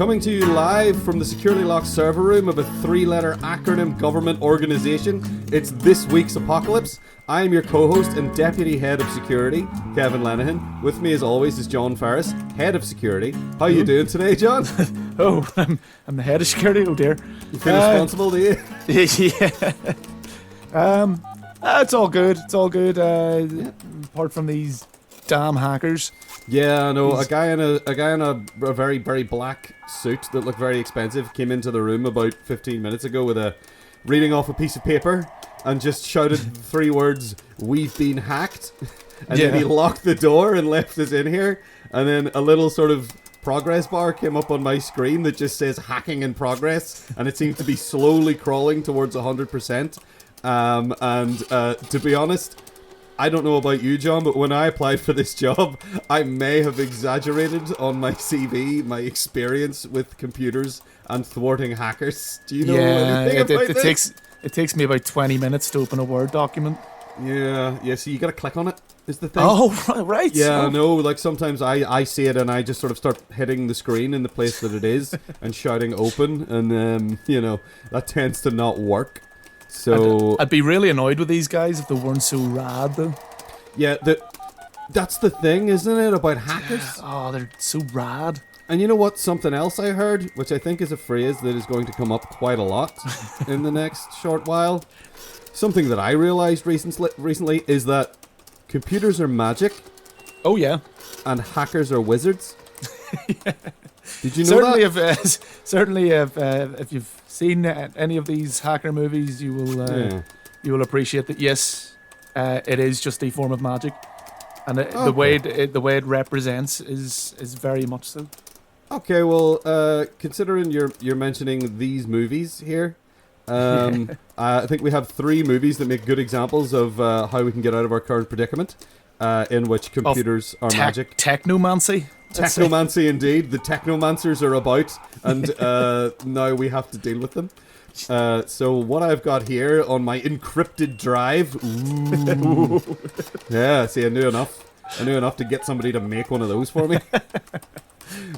Coming to you live from the securely locked server room of a 3-letter acronym government organisation, it's this week's Apocalypse. I am your co-host and deputy head of security, Kevin Lenihan. With me as always is John Ferris, head of security. How you doing today, John? I'm the head of security, oh dear. You feel responsible, do you? Yeah. It's all good, apart from these damn hackers. Yeah, I know. A guy in a very, very black suit that looked very expensive came into the room about 15 minutes ago with reading off a piece of paper and just shouted 3 words, "We've been hacked." And then he locked the door and left us in here. And then a little sort of progress bar came up on my screen that just says hacking in progress. And it seemed to be slowly crawling towards 100%. To be honest, I don't know about you, John, but when I applied for this job, I may have exaggerated on my CV my experience with computers and thwarting hackers. Do you know anything about this? It takes me about 20 minutes to open a Word document. Yeah, so you gotta click on it, is the thing. Oh, right. Yeah, no, like sometimes I see it and I just sort of start hitting the screen in the place that it is and shouting open, and that tends to not work. So I'd be really annoyed with these guys if they weren't so rad, though. Yeah, that's the thing, isn't it, about hackers? Oh, they're so rad. And you know what? Something else I heard, which I think is a phrase that is going to come up quite a lot in the next short while. Something that I realized recently is that computers are magic. Oh, yeah. And hackers are wizards. Yeah. Did you know that? Certainly, if you've seen any of these hacker movies, you will appreciate that. Yes, it is just a form of magic, and the way it represents is very much so. Okay, well, considering you're mentioning these movies here, I think we have 3 movies that make good examples of how we can get out of our current predicament, in which computers are magic. Technomancy. Technomancy, indeed. The technomancers are about, and now we have to deal with them. So what I've got here on my encrypted drive. Ooh. Yeah, see, I knew enough to get somebody to make one of those for me.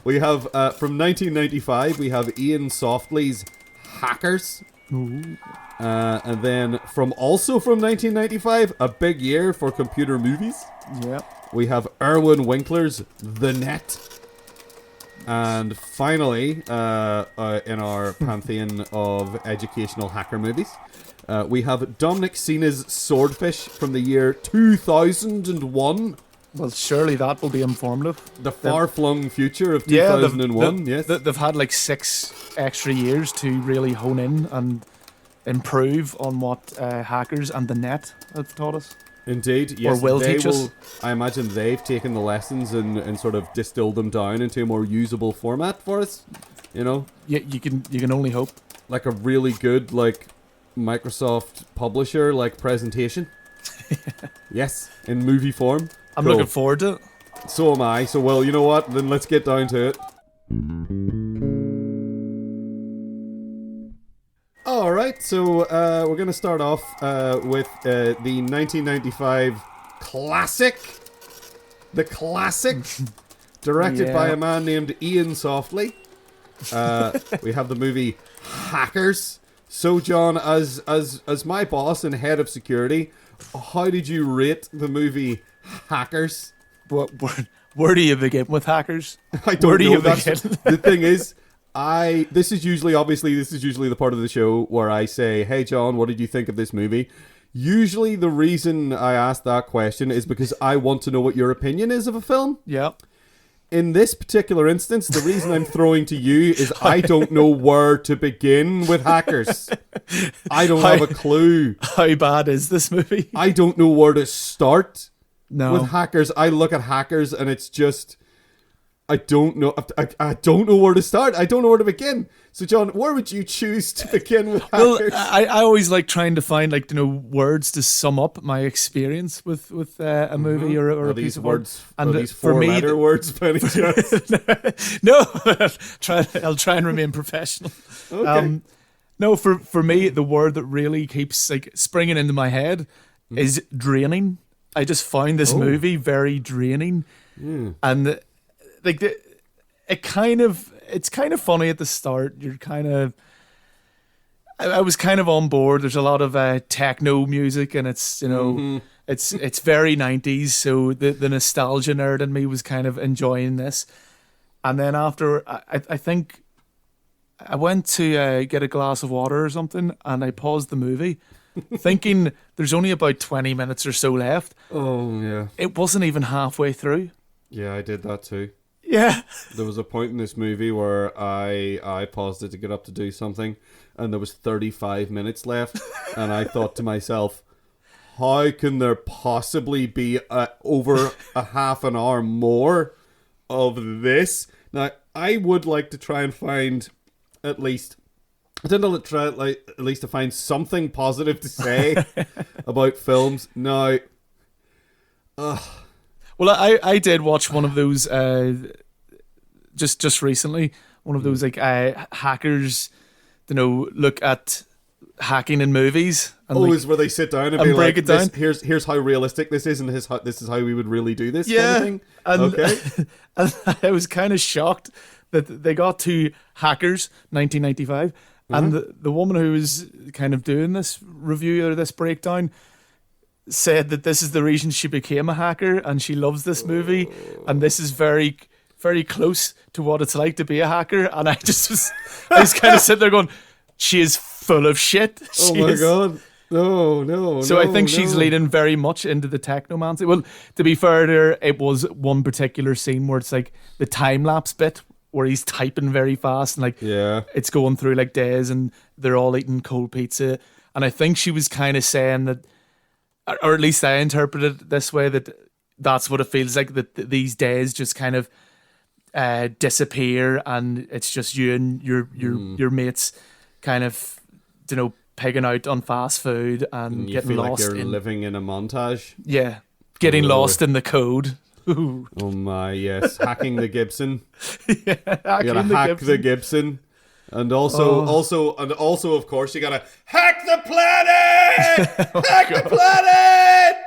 We have, from 1995, we have Iain Softley's Hackers. Ooh. And then from 1995, a big year for computer movies. Yeah. We have Irwin Winkler's The Net. And finally, in our pantheon of educational hacker movies, we have Dominic Sena's Swordfish from the year 2001. Well, surely that will be informative. The far-flung future of 2001, yes. They've had like 6 extra years to really hone in and improve on what hackers and the net have taught us. Indeed, yes. Or will teach us. I imagine they've taken the lessons and sort of distilled them down into a more usable format for us. You know? Yeah, you can only hope. Like a really good Microsoft publisher presentation. Yes, in movie form. I'm looking forward to it. So am I. So, well, you know what? Then let's get down to it. Alright, so we're going to start off with the 1995 classic. The classic. Directed by a man named Iain Softley. We have the movie Hackers. So, John, as my boss and head of security, how did you rate the movie Hackers? Where do you begin with hackers? I don't know. The thing is, this is usually the part of the show where I say, "Hey, John, what did you think of this movie?" Usually, the reason I ask that question is because I want to know what your opinion is of a film. Yeah. In this particular instance, the reason I'm throwing to you is I don't know where to begin with Hackers. I don't have a clue. How bad is this movie? I don't know where to start with Hackers. I look at Hackers and it's just... I don't know. I don't know where to start. I don't know where to begin. So, John, where would you choose to begin with Hackers? Well, I always like trying to find words to sum up my experience with a movie or a piece of words. And are these 4-letter words, by any chance? No, I'll try and remain professional. Okay. No, for me, the word that really keeps springing into my head is draining. I just found this movie very draining, and it kind of it's kind of funny at the start. You're kind of, I was kind of on board. There's a lot of techno music, and it's it's very 90s. So the nostalgia nerd in me was kind of enjoying this. And then after, I think I went to get a glass of water or something, and I paused the movie, thinking there's only about 20 minutes or so left. Oh yeah. It wasn't even halfway through. Yeah, I did that too. Yeah. There was a point in this movie where I paused it to get up to do something, and there was 35 minutes left, and I thought to myself, how can there possibly be over a half an hour more of this? Now, I would like to try and find at least to find something positive to say about films. Now, well, I did watch one of those just recently. One of those like hackers, look at hacking in movies. And is where they sit down and be break like, it down. Here's how realistic this is, and this is how we would really do this. Yeah, kind of thing. Okay. And I was kind of shocked that they got to Hackers 1995, and the woman who was kind of doing this review or this breakdown said that this is the reason she became a hacker, and she loves this movie, and this is very, very close to what it's like to be a hacker. And I was kind of sitting there going, she is full of shit. Oh my god. No. So I think she's leading very much into the technomancy. Well, to be fair to her, it was one particular scene where it's like the time lapse bit where he's typing very fast, and like it's going through like days, and they're all eating cold pizza. And I think she was kind of saying that, or at least I interpreted it this way, that that's what it feels like, that these days just kind of disappear, and it's just you and your mates kind of, pigging out on fast food and you getting feel lost. like you're living in a montage. Yeah, getting lost in the code. Ooh. Oh my, yes. Hacking the Gibson. Yeah, you gotta hack the Gibson. And also, of course, you gotta hack the planet! Hack the planet!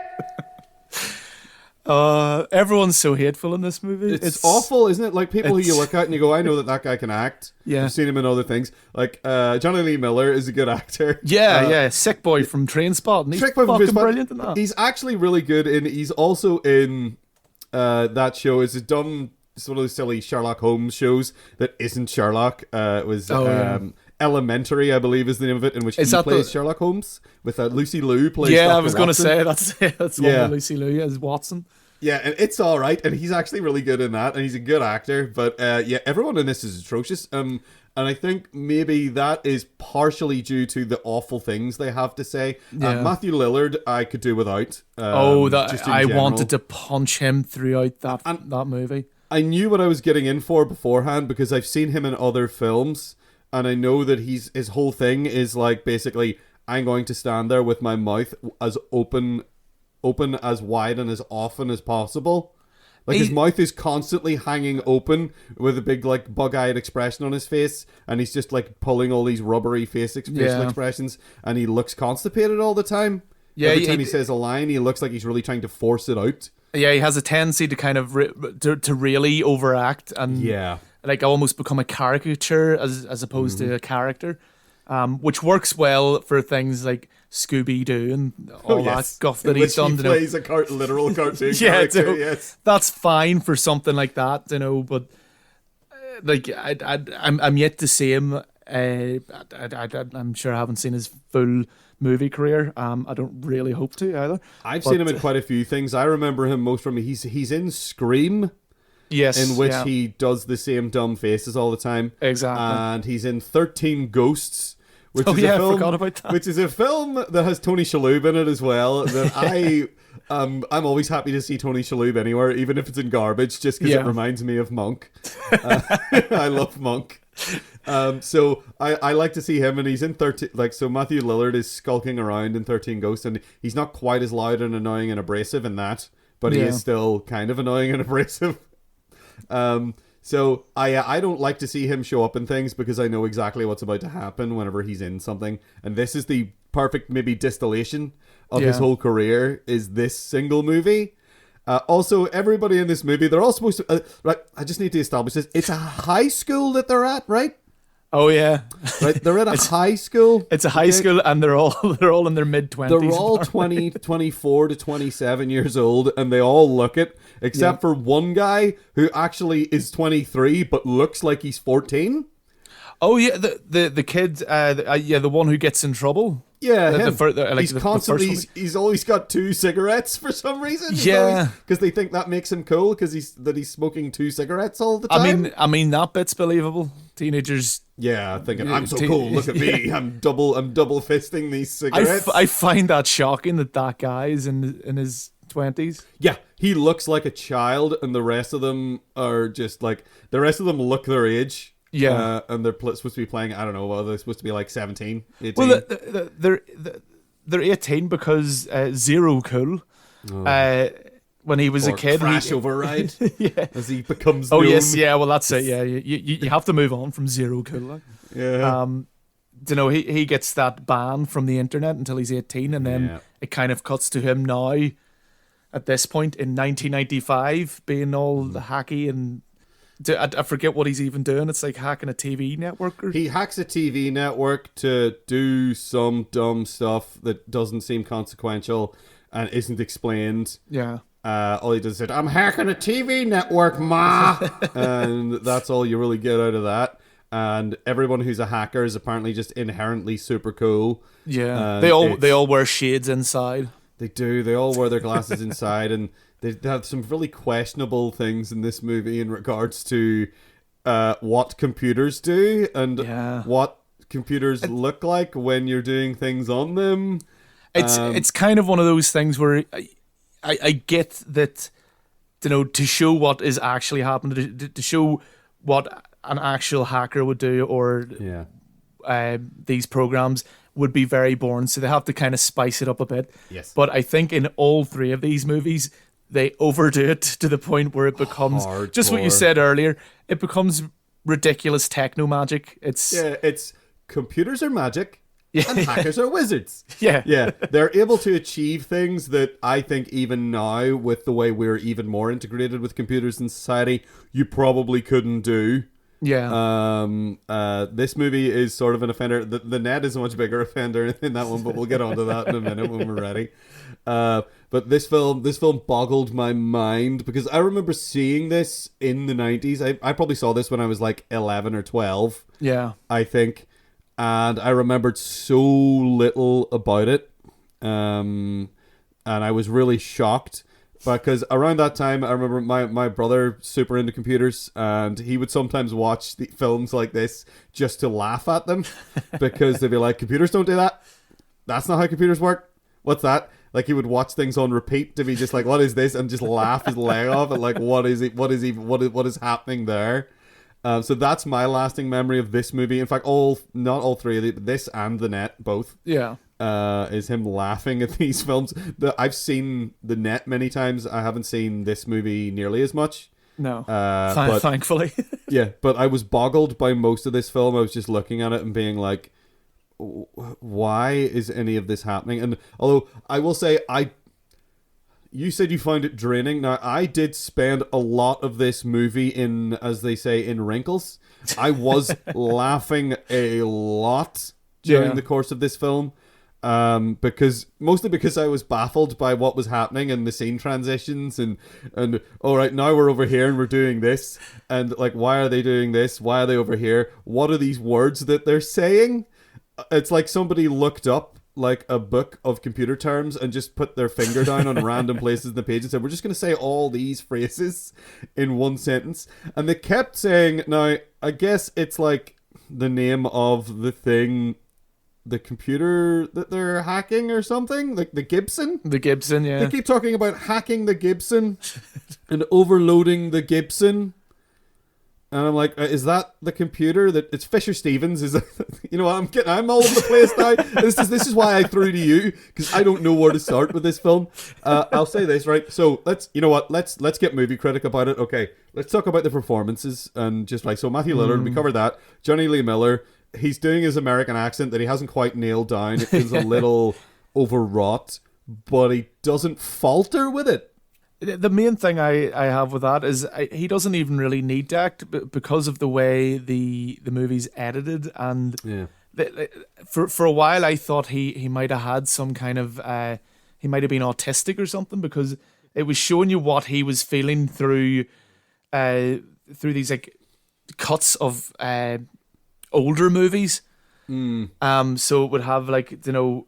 Everyone's so hateful in this movie. It's awful, isn't it? Like, people who you look at and you go, I know that guy can act. Yeah. I've seen him in other things. Like, Johnny Lee Miller is a good actor. Yeah. Sick Boy from Trainspotting. He's fucking brilliant in that. He's actually really good he's also in that show. It's a dumb, sort of silly Sherlock Holmes shows that isn't Sherlock. It was Elementary, I believe, is the name of it, in which he plays Sherlock Holmes with Lucy Liu plays. Yeah, Dr. I was going to say that's one with Lucy Liu as Watson. Yeah, and it's all right, and he's actually really good in that, and he's a good actor. But everyone in this is atrocious. And I think maybe that is partially due to the awful things they have to say. Yeah. Matthew Lillard, I could do without. I wanted to punch him throughout that movie. I knew what I was getting in for beforehand because I've seen him in other films, and I know that his whole thing is like, basically, I'm going to stand there with my mouth as open as wide and as often as possible. Like, his mouth is constantly hanging open with a big, like, bug-eyed expression on his face, and he's just, like, pulling all these rubbery facial expressions, and he looks constipated all the time. Yeah, every time he says a line, he looks like he's really trying to force it out. Yeah, he has a tendency to kind of to really overact and like almost become a caricature as opposed to a character, which works well for things like Scooby-Doo and all that guff that he's done. He plays a literal cartoon character. Yes, that's fine for something like that, but like I'm yet to see him. I'm sure I haven't seen his full movie career. I don't really hope to either. I've seen him in quite a few things. I remember him most from he's in Scream. Yes, in which he does the same dumb faces all the time. Exactly. And he's in 13 Ghosts, which is a film, I forgot about that. which is a film that has Tony Shalhoub in it as well. That I'm always happy to see Tony Shalhoub anywhere, even if it's in garbage, just because it reminds me of Monk. I love Monk. So I like to see him, and he's in 13. Like, so Matthew Lillard is skulking around in 13 Ghosts, and he's not quite as loud and annoying and abrasive in that, but he is still kind of annoying and abrasive. So I don't like to see him show up in things because I know exactly what's about to happen whenever he's in something, and this is the perfect maybe distillation of his whole career, is this single movie. Also, everybody in this movie, they're all supposed to... right, I just need to establish this. It's a high school that they're at, right? Oh, yeah. Right, they're at a high school. It's a high school, and they're all in their mid-20s. They're all 24 to 27 years old, and they all look it, except for one guy who actually is 23, but looks like he's 14. Oh, yeah, the kid, the one who gets in trouble. Yeah, he's constantly, he's always got 2 cigarettes for some reason. Because they think that makes him cool, because he's smoking 2 cigarettes all the time. I mean that bit's believable. Teenagers. Yeah, thinking I'm so cool. Look at me. I'm double fisting these cigarettes. I find that shocking that guy is in his 20s. Yeah, he looks like a child, and the rest of them are just like the rest of them look their age. Yeah, and they're supposed to be playing. I don't know. Well, they're supposed to be like 17, 18. Well, they're 18 because Zero Cool. When he was a kid, crash override. Yeah, as he becomes. Oh known. yes, yeah. Well, that's it. Yeah, you have to move on from Zero Cool. Like. Yeah. He gets that ban from the internet until he's 18, and then it kind of cuts to him now, at this point in 1995, being all hacky and. I forget what he's even doing. It's like hacking a TV network. He hacks a TV network to do some dumb stuff that doesn't seem consequential and isn't explained. Yeah. All he does is say, I'm hacking a TV network, ma! And that's all you really get out of that. And everyone who's a hacker is apparently just inherently super cool. Yeah. They all wear shades inside. They do. They all wear their glasses inside, and they have some really questionable things in this movie in regards to what computers do and what computers look like when you're doing things on them. It's kind of one of those things where I get that, to show what is actually happening, to show what an actual hacker would do, or these programs would be very boring, so they have to kind of spice it up a bit. Yes. But I think in all 3 of these movies, they overdo it to the point where it becomes hardcore. Just what you said earlier. It becomes ridiculous techno magic. It's computers are magic and hackers are wizards. Yeah. They're able to achieve things that I think even now, with the way we're even more integrated with computers in society, you probably couldn't do. Yeah. This movie is sort of an offender. The net is a much bigger offender in that one, but we'll get onto that in a minute when we're ready. But this film boggled my mind, because I remember seeing this in the 90s. I probably saw this when I was like 11 or 12. Yeah. I think. And I remembered so little about it. And I was really shocked. Because around that time, I remember my brother super into computers, and he would sometimes watch the films like this just to laugh at them, because they'd be like, computers don't do that. That's not how computers work. What's that? Like, he would watch things on repeat to be just like, what is this? And just laugh his leg off at like, what is what is happening there? So that's my lasting memory of this movie. In fact, not all 3 of them, this and The Net, both. Yeah. Is him laughing at these films. I've seen The Net many times. I haven't seen this movie nearly as much. No. Thankfully. Yeah, but I was boggled by most of this film. I was just looking at it and being like, why is any of this happening? And although I will say, you said you found it draining. Now, I did spend a lot of this movie in, as they say, in wrinkles. I was laughing a lot during the course of this film. Mostly because I was baffled by what was happening and the scene transitions and all right, now we're over here and we're doing this, and like, why are they doing this? Why are they over here? What are these words that they're saying? It's like somebody looked up like a book of computer terms and just put their finger down on random places in the page and said, we're just going to say all these phrases in one sentence. And they kept saying, now I guess it's like the name of the thing, the computer that they're hacking or something, like the Gibson. The Gibson, yeah. They keep talking about hacking the Gibson and overloading the Gibson. And I'm like, is that the computer that it's Fisher Stevens? Is you know, I'm all over the place now. This is why I threw to you, because I don't know where to start with this film. I'll say this, right? So let's get movie critic about it. Okay, let's talk about the performances and just like, so Matthew Lillard, we covered that. Johnny Lee Miller, he's doing his American accent that he hasn't quite nailed down. It feels a little overwrought, but he doesn't falter with it. The main thing I have with that is he doesn't even really need to act because of the way the movie's edited. And for a while I thought he might have had some kind of he might have been autistic or something, because it was showing you what he was feeling through these like cuts of older movies. So it would have like, you know,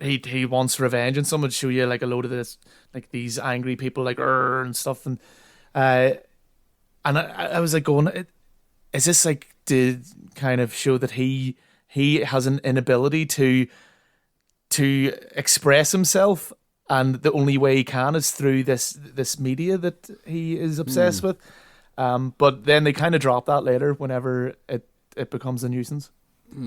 he wants revenge, and someone would show you like a load of this, like these angry people like and stuff, and I was like going, is this like to kind of show that he has an inability to express himself, and the only way he can is through this media that he is obsessed with. But then they kind of drop that later whenever it becomes a nuisance.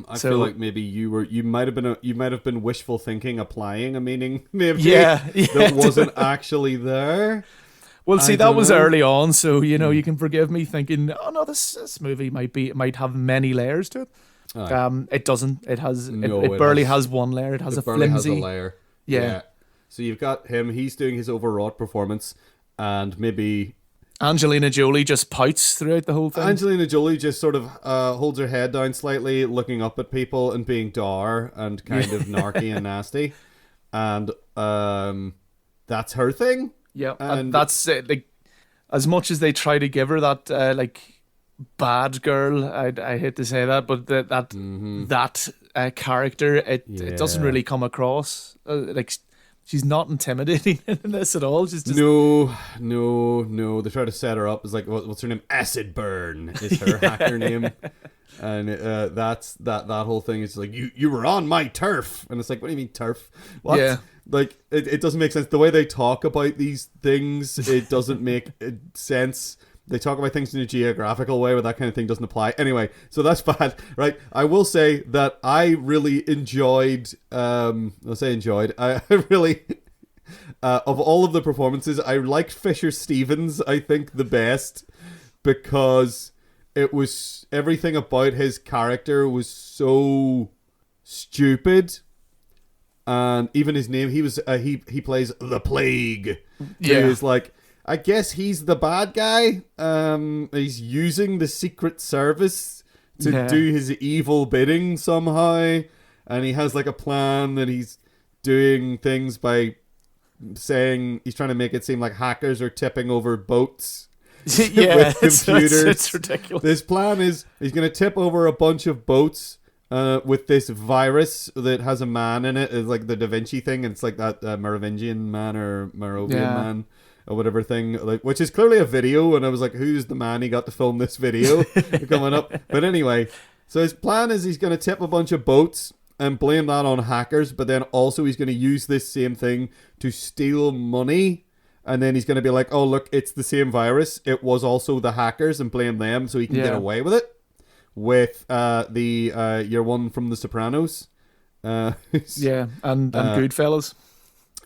I feel like maybe you might have been wishful thinking, applying a meaning maybe that wasn't actually there. Well, see, that was early on, so you know you can forgive me thinking, oh no, this movie might have many layers to it. It doesn't. It has. It barely has one layer. It has a flimsy. Has a layer. Yeah. So you've got him. He's doing his overwrought performance, and maybe Angelina Jolie just pouts throughout the whole thing. Angelina Jolie just sort of holds her head down slightly, looking up at people and being dour and kind of narky and nasty, and that's her thing. Yeah, and that's it. Like, as much as they try to give her that like bad girl, I hate to say that, but that character, it doesn't really come across like. She's not intimidating in this at all. She's just... No. They try to set her up as like, what's her name? Acid Burn is her hacker name, and that's that whole thing is like, you were on my turf, and it's like, what do you mean turf? What? Yeah. Like it doesn't make sense. The way they talk about these things, it doesn't make sense. They talk about things in a geographical way where that kind of thing doesn't apply. Anyway, so that's bad, right? I will say that I really enjoyed, I really, of all of the performances, I liked Fisher Stevens, I think, the best, because it was, everything about his character was so stupid. And even his name, he plays the Plague. Yeah. He was like, I guess he's the bad guy. He's using the Secret Service to do his evil bidding somehow. And he has like a plan that he's doing things by saying he's trying to make it seem like hackers are tipping over boats with computers. It's ridiculous. This plan is he's going to tip over a bunch of boats with this virus that has a man in it. It's like the Da Vinci thing. It's like that Merovingian man or Merovian man. Or whatever thing, like, which is clearly a video, and I was like, who's the man he got to film this video coming up? But anyway, so his plan is he's going to tip a bunch of boats and blame that on hackers, but then also he's going to use this same thing to steal money, and then he's going to be like, oh look, it's the same virus, it was also the hackers, and blame them so he can get away with it. With your one from The Sopranos. And Goodfellas.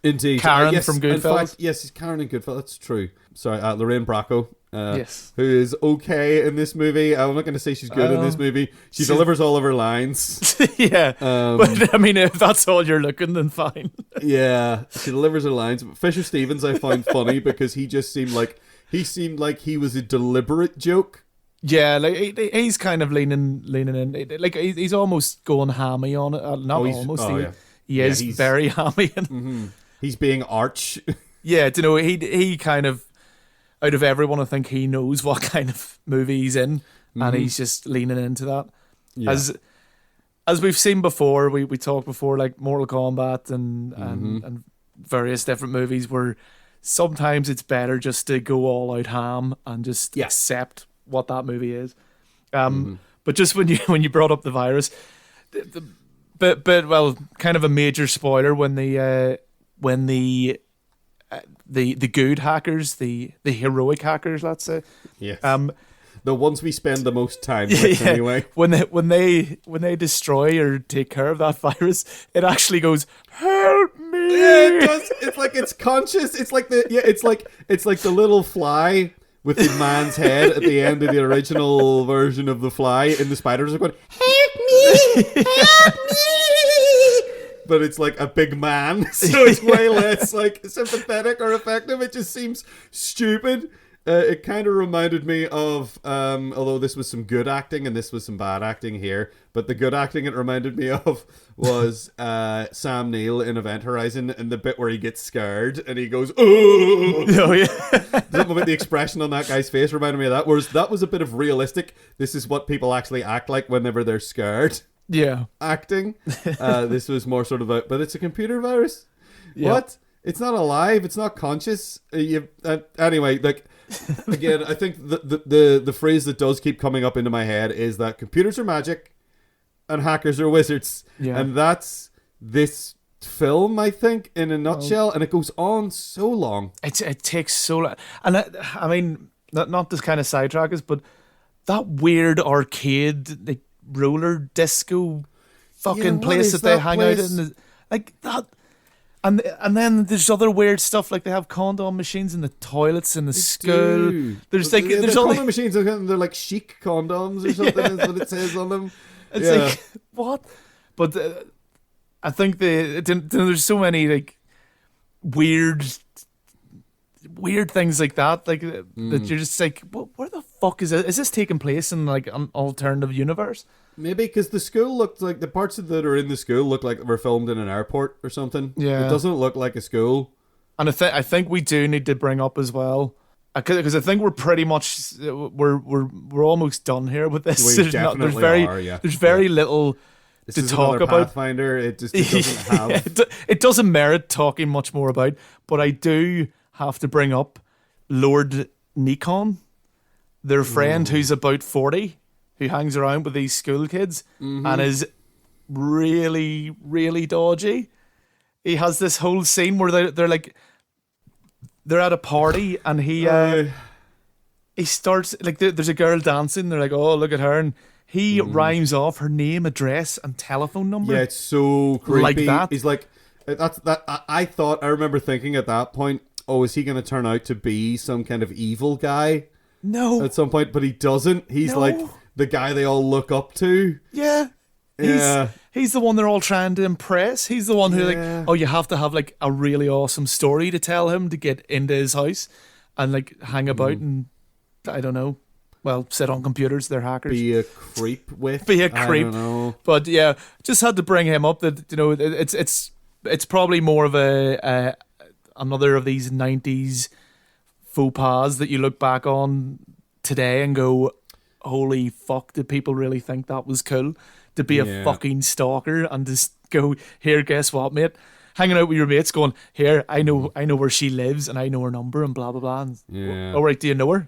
Indeed. Karen from Goodfellas. In fact, yes, it's Karen in Goodfellas. That's true. Sorry, Lorraine Bracco. Yes. Who is okay in this movie. I'm not going to say she's good in this movie. She delivers all of her lines. Yeah. But, I mean, if that's all you're looking, then fine. Yeah. She delivers her lines. But Fisher Stevens I find funny because he just seemed like he was a deliberate joke. Yeah, like he's kind of leaning in. Like he's almost going hammy on it. He is very hammy. Mm-hmm. He's being arch. Yeah, you know, he kind of, out of everyone, I think he knows what kind of movie he's in, and he's just leaning into that. Yeah. As we've seen before, we talked before, like Mortal Kombat and various different movies, where sometimes it's better just to go all out ham and just accept what that movie is. But just when you brought up the virus, but kind of a major spoiler when the good hackers, the heroic hackers, let's say, the ones we spend the most time with anyway. When they destroy or take care of that virus, it actually goes, help me. Yeah, it does. It's like it's conscious. It's like the little fly with the man's head at the end of the original version of The Fly, and the spiders are going, help me, help me. but it's like a big man, so it's way less like sympathetic or effective. It just seems stupid. It kind of reminded me of, although this was some good acting and this was some bad acting here, but the good acting it reminded me of was Sam Neill in Event Horizon, and the bit where he gets scared and he goes, "Oh, Oh yeah." Something about the expression on that guy's face reminded me of that. Whereas that was a bit of realistic. This is what people actually act like whenever they're scared. Yeah. Acting. This was more sort of a, but it's a computer virus. Yeah. What? It's not alive. It's not conscious. Anyway, like. Again, I think the phrase that does keep coming up into my head is that computers are magic and hackers are wizards. Yeah. And that's this film, I think, in a nutshell. And it goes on so long. It takes so long. And I mean, not this kind of sidetrack us, but that weird arcade, like roller disco fucking place that they hang out in. Like that. And then there's other weird stuff, like they have condom machines in the toilets in the school. There's like there's all condom machines, they're like chic condoms or something. Is what it says on them. It's like what? But I think there's so many like weird things like that, like that you're just like, where the fuck is it? Is this taking place in like an alternative universe? Maybe because the school looked like the parts that are in the school look like they were filmed in an airport or something. Yeah, it doesn't look like a school. And I think we do need to bring up as well, because I think we're pretty much we're almost done here with this. We definitely are. Yeah, there's very little this to talk about. Pathfinder, it doesn't have. It doesn't merit talking much more about. But I do have to bring up Lord Nikon, their friend who's about 40. Who hangs around with these school kids and is really, really dodgy. He has this whole scene where they're at a party and he starts, like, there's a girl dancing. They're like, oh, look at her. And he rhymes off her name, address, and telephone number. Yeah, it's so creepy. Like that. He's like, I remember thinking at that point, oh, is he going to turn out to be some kind of evil guy? No. At some point, but he doesn't. He's like the guy they all look up to. Yeah. He's the one they're all trying to impress. He's the one who you have to have like a really awesome story to tell him to get into his house and like hang about and I don't know. Well, sit on computers, they're hackers. Be a creep with. Be a creep. I don't know. But yeah, just had to bring him up that, you know, it's probably more of another of these 90s faux pas that you look back on today and go, holy fuck, did people really think that was cool? To be a fucking stalker and just go, here, guess what, mate? Hanging out with your mates going, here, I know where she lives and I know her number and blah, blah, blah. And, all right, do you know her?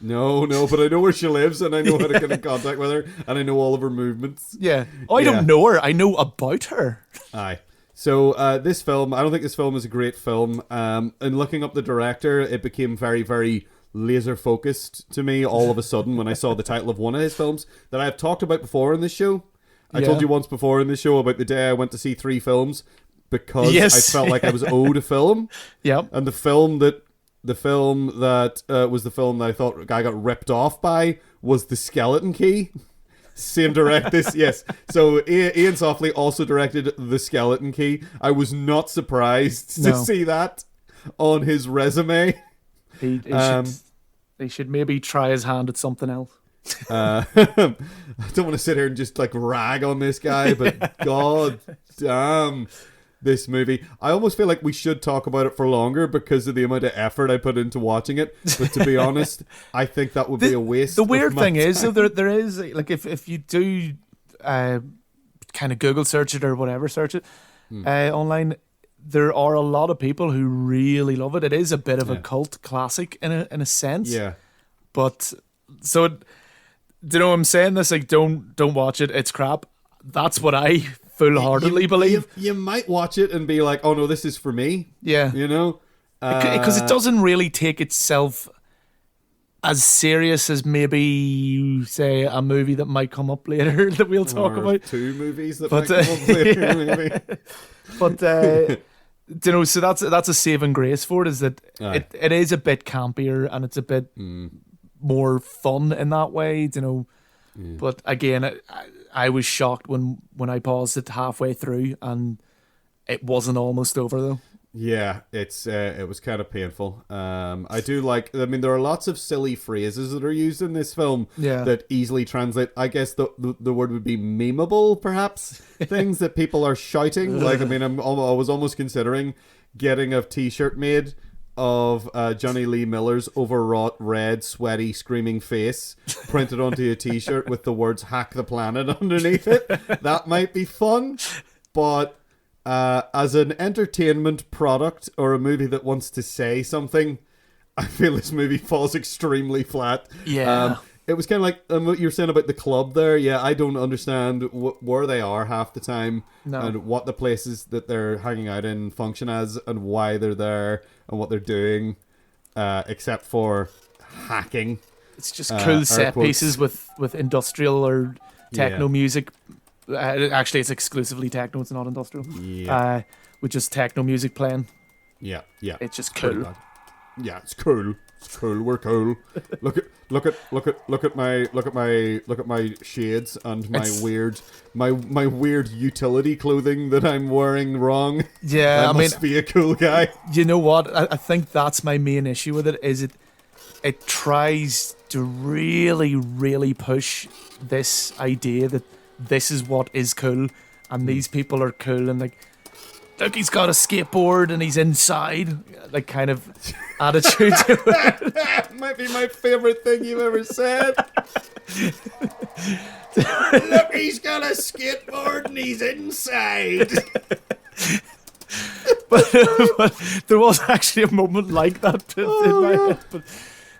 No, but I know where she lives and I know how to get in contact with her and I know all of her movements. Yeah. Oh, I don't know her. I know about her. Aye. So this film, I don't think this film is a great film. In looking up the director, it became very, very laser focused to me all of a sudden when I saw the title of one of his films that I've talked about before in this show. I told you once before in this show about the day I went to see 3 films because I felt like I was owed a film. Yep. And the film that was the film that I thought I got ripped off by was The Skeleton Key. Same direct this, yes. So Iain Softley also directed The Skeleton Key. I was not surprised to see that on his resume. He should maybe try his hand at something else. I don't want to sit here and just like rag on this guy, but god damn this movie. I almost feel like we should talk about it for longer because of the amount of effort I put into watching it. But to be honest, I think that would be a waste. The weird thing time. is, there is like if you do kind of Google search it or whatever, search it online. There are a lot of people who really love it. It is a bit of a cult classic in a sense. Yeah. But so, you know, I'm saying this like don't watch it. It's crap. That's what I full-heartedly believe. You might watch it and be like, oh no, this is for me. Yeah. You know, because it doesn't really take itself as serious as maybe, say, a movie that might come up later that we'll talk about. 2 movies that might come up later, maybe. But you know, so that's a saving grace for it, is that it is a bit campier and it's a bit more fun in that way, you know. But again, I was shocked when I paused it halfway through and it wasn't almost over though. Yeah, it was kind of painful. I do like. I mean, there are lots of silly phrases that are used in this film that easily translate. I guess the word would be memeable, perhaps. Things that people are shouting. Like, I mean, I was almost considering getting a T-shirt made of Johnny Lee Miller's overwrought, red, sweaty, screaming face printed onto a T-shirt with the words "Hack the Planet" underneath it. That might be fun, but. As an entertainment product or a movie that wants to say something, I feel this movie falls extremely flat. Yeah. It was kind of like what you were saying about the club there. Yeah, I don't understand where they are half the time and what the places that they're hanging out in function as and why they're there and what they're doing, except for hacking. It's just cool set pieces with industrial or techno music. Actually, it's exclusively techno. It's not industrial. Yeah. With just techno music playing. Yeah. It's just cool. Yeah, it's cool. It's cool. We're cool. Look at my shades and my weird utility clothing that I'm wearing wrong. Yeah, I must be a cool guy. You know what? I think that's my main issue with it. Is it tries to really, really push this idea that this is what is cool, and these people are cool, and like, look, he's got a skateboard and he's inside, like, kind of attitude to it. Might be my favorite thing you've ever said. Look, he's got a skateboard and he's inside. but there was actually a moment like that in my head.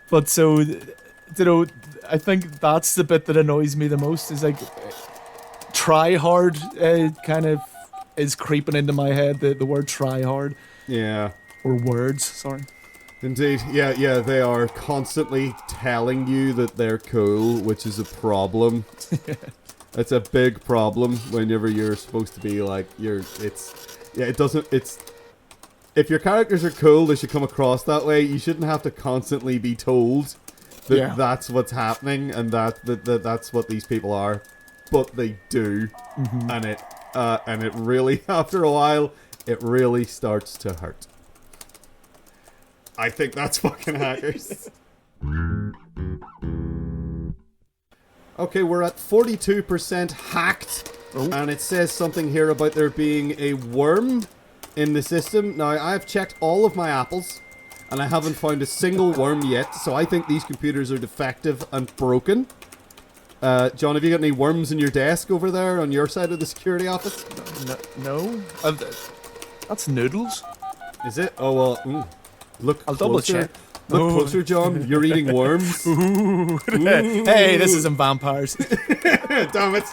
But so, you know, I think that's the bit that annoys me the most, is like, try hard kind of is creeping into my head, the word try hard. Yeah. Or words, sorry. Indeed. Yeah, they are constantly telling you that they're cool, which is a problem. It's a big problem whenever you're supposed to be like, if your characters are cool, they should come across that way. You shouldn't have to constantly be told that that's what's happening and that's what these people are. But they do, and it really, after a while, it really starts to hurt. I think that's fucking hackers. Okay, we're at 42% hacked, and it says something here about there being a worm in the system. Now, I've checked all of my apples, and I haven't found a single worm yet, so I think these computers are defective and broken. John, have you got any worms in your desk over there on your side of the security office? No. That's noodles. Is it? Oh, well, look I'll closer. double check. Look closer, John. You're eating worms. Ooh. Hey, this isn't vampires. Damn it.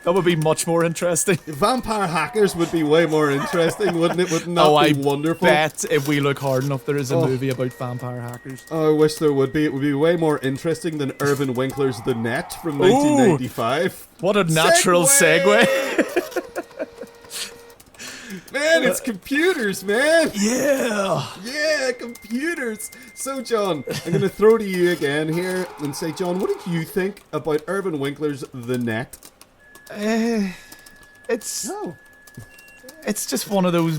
That would be much more interesting. Vampire hackers would be way more interesting, wouldn't it? Wouldn't that be wonderful? I bet if we look hard enough, there is a movie about vampire hackers. Oh, I wish there would be. It would be way more interesting than Irwin Winkler's The Net from 1995. What a natural segue. Man, it's computers, man. Yeah, computers. So, John, I'm going to throw to you again here and say, John, what did you think about Irwin Winkler's The Net? It's just one of those.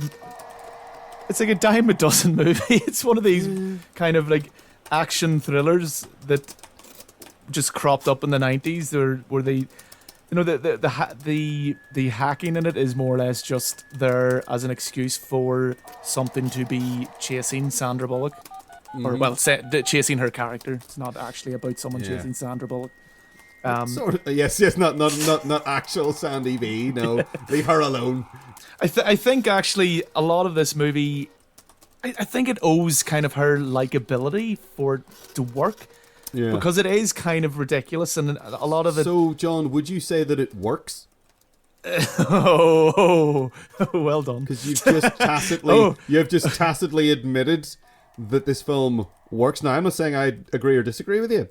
It's like a dime a dozen movie. It's one of these kind of like action thrillers that just cropped up in the 90s. Where they, you know, the hacking in it is more or less just there as an excuse for something to be chasing Sandra Bullock, or chasing her character. It's not actually about someone chasing Sandra Bullock. Yes, not actual Sandy B. No, leave her alone. I think actually a lot of this movie, I think it owes kind of her likability for it to work. Yeah. Because it is kind of ridiculous, and a lot of it. So, John, would you say that it works? Oh, well done. Because you've just tacitly admitted that this film works. Now, I'm not saying I agree or disagree with you.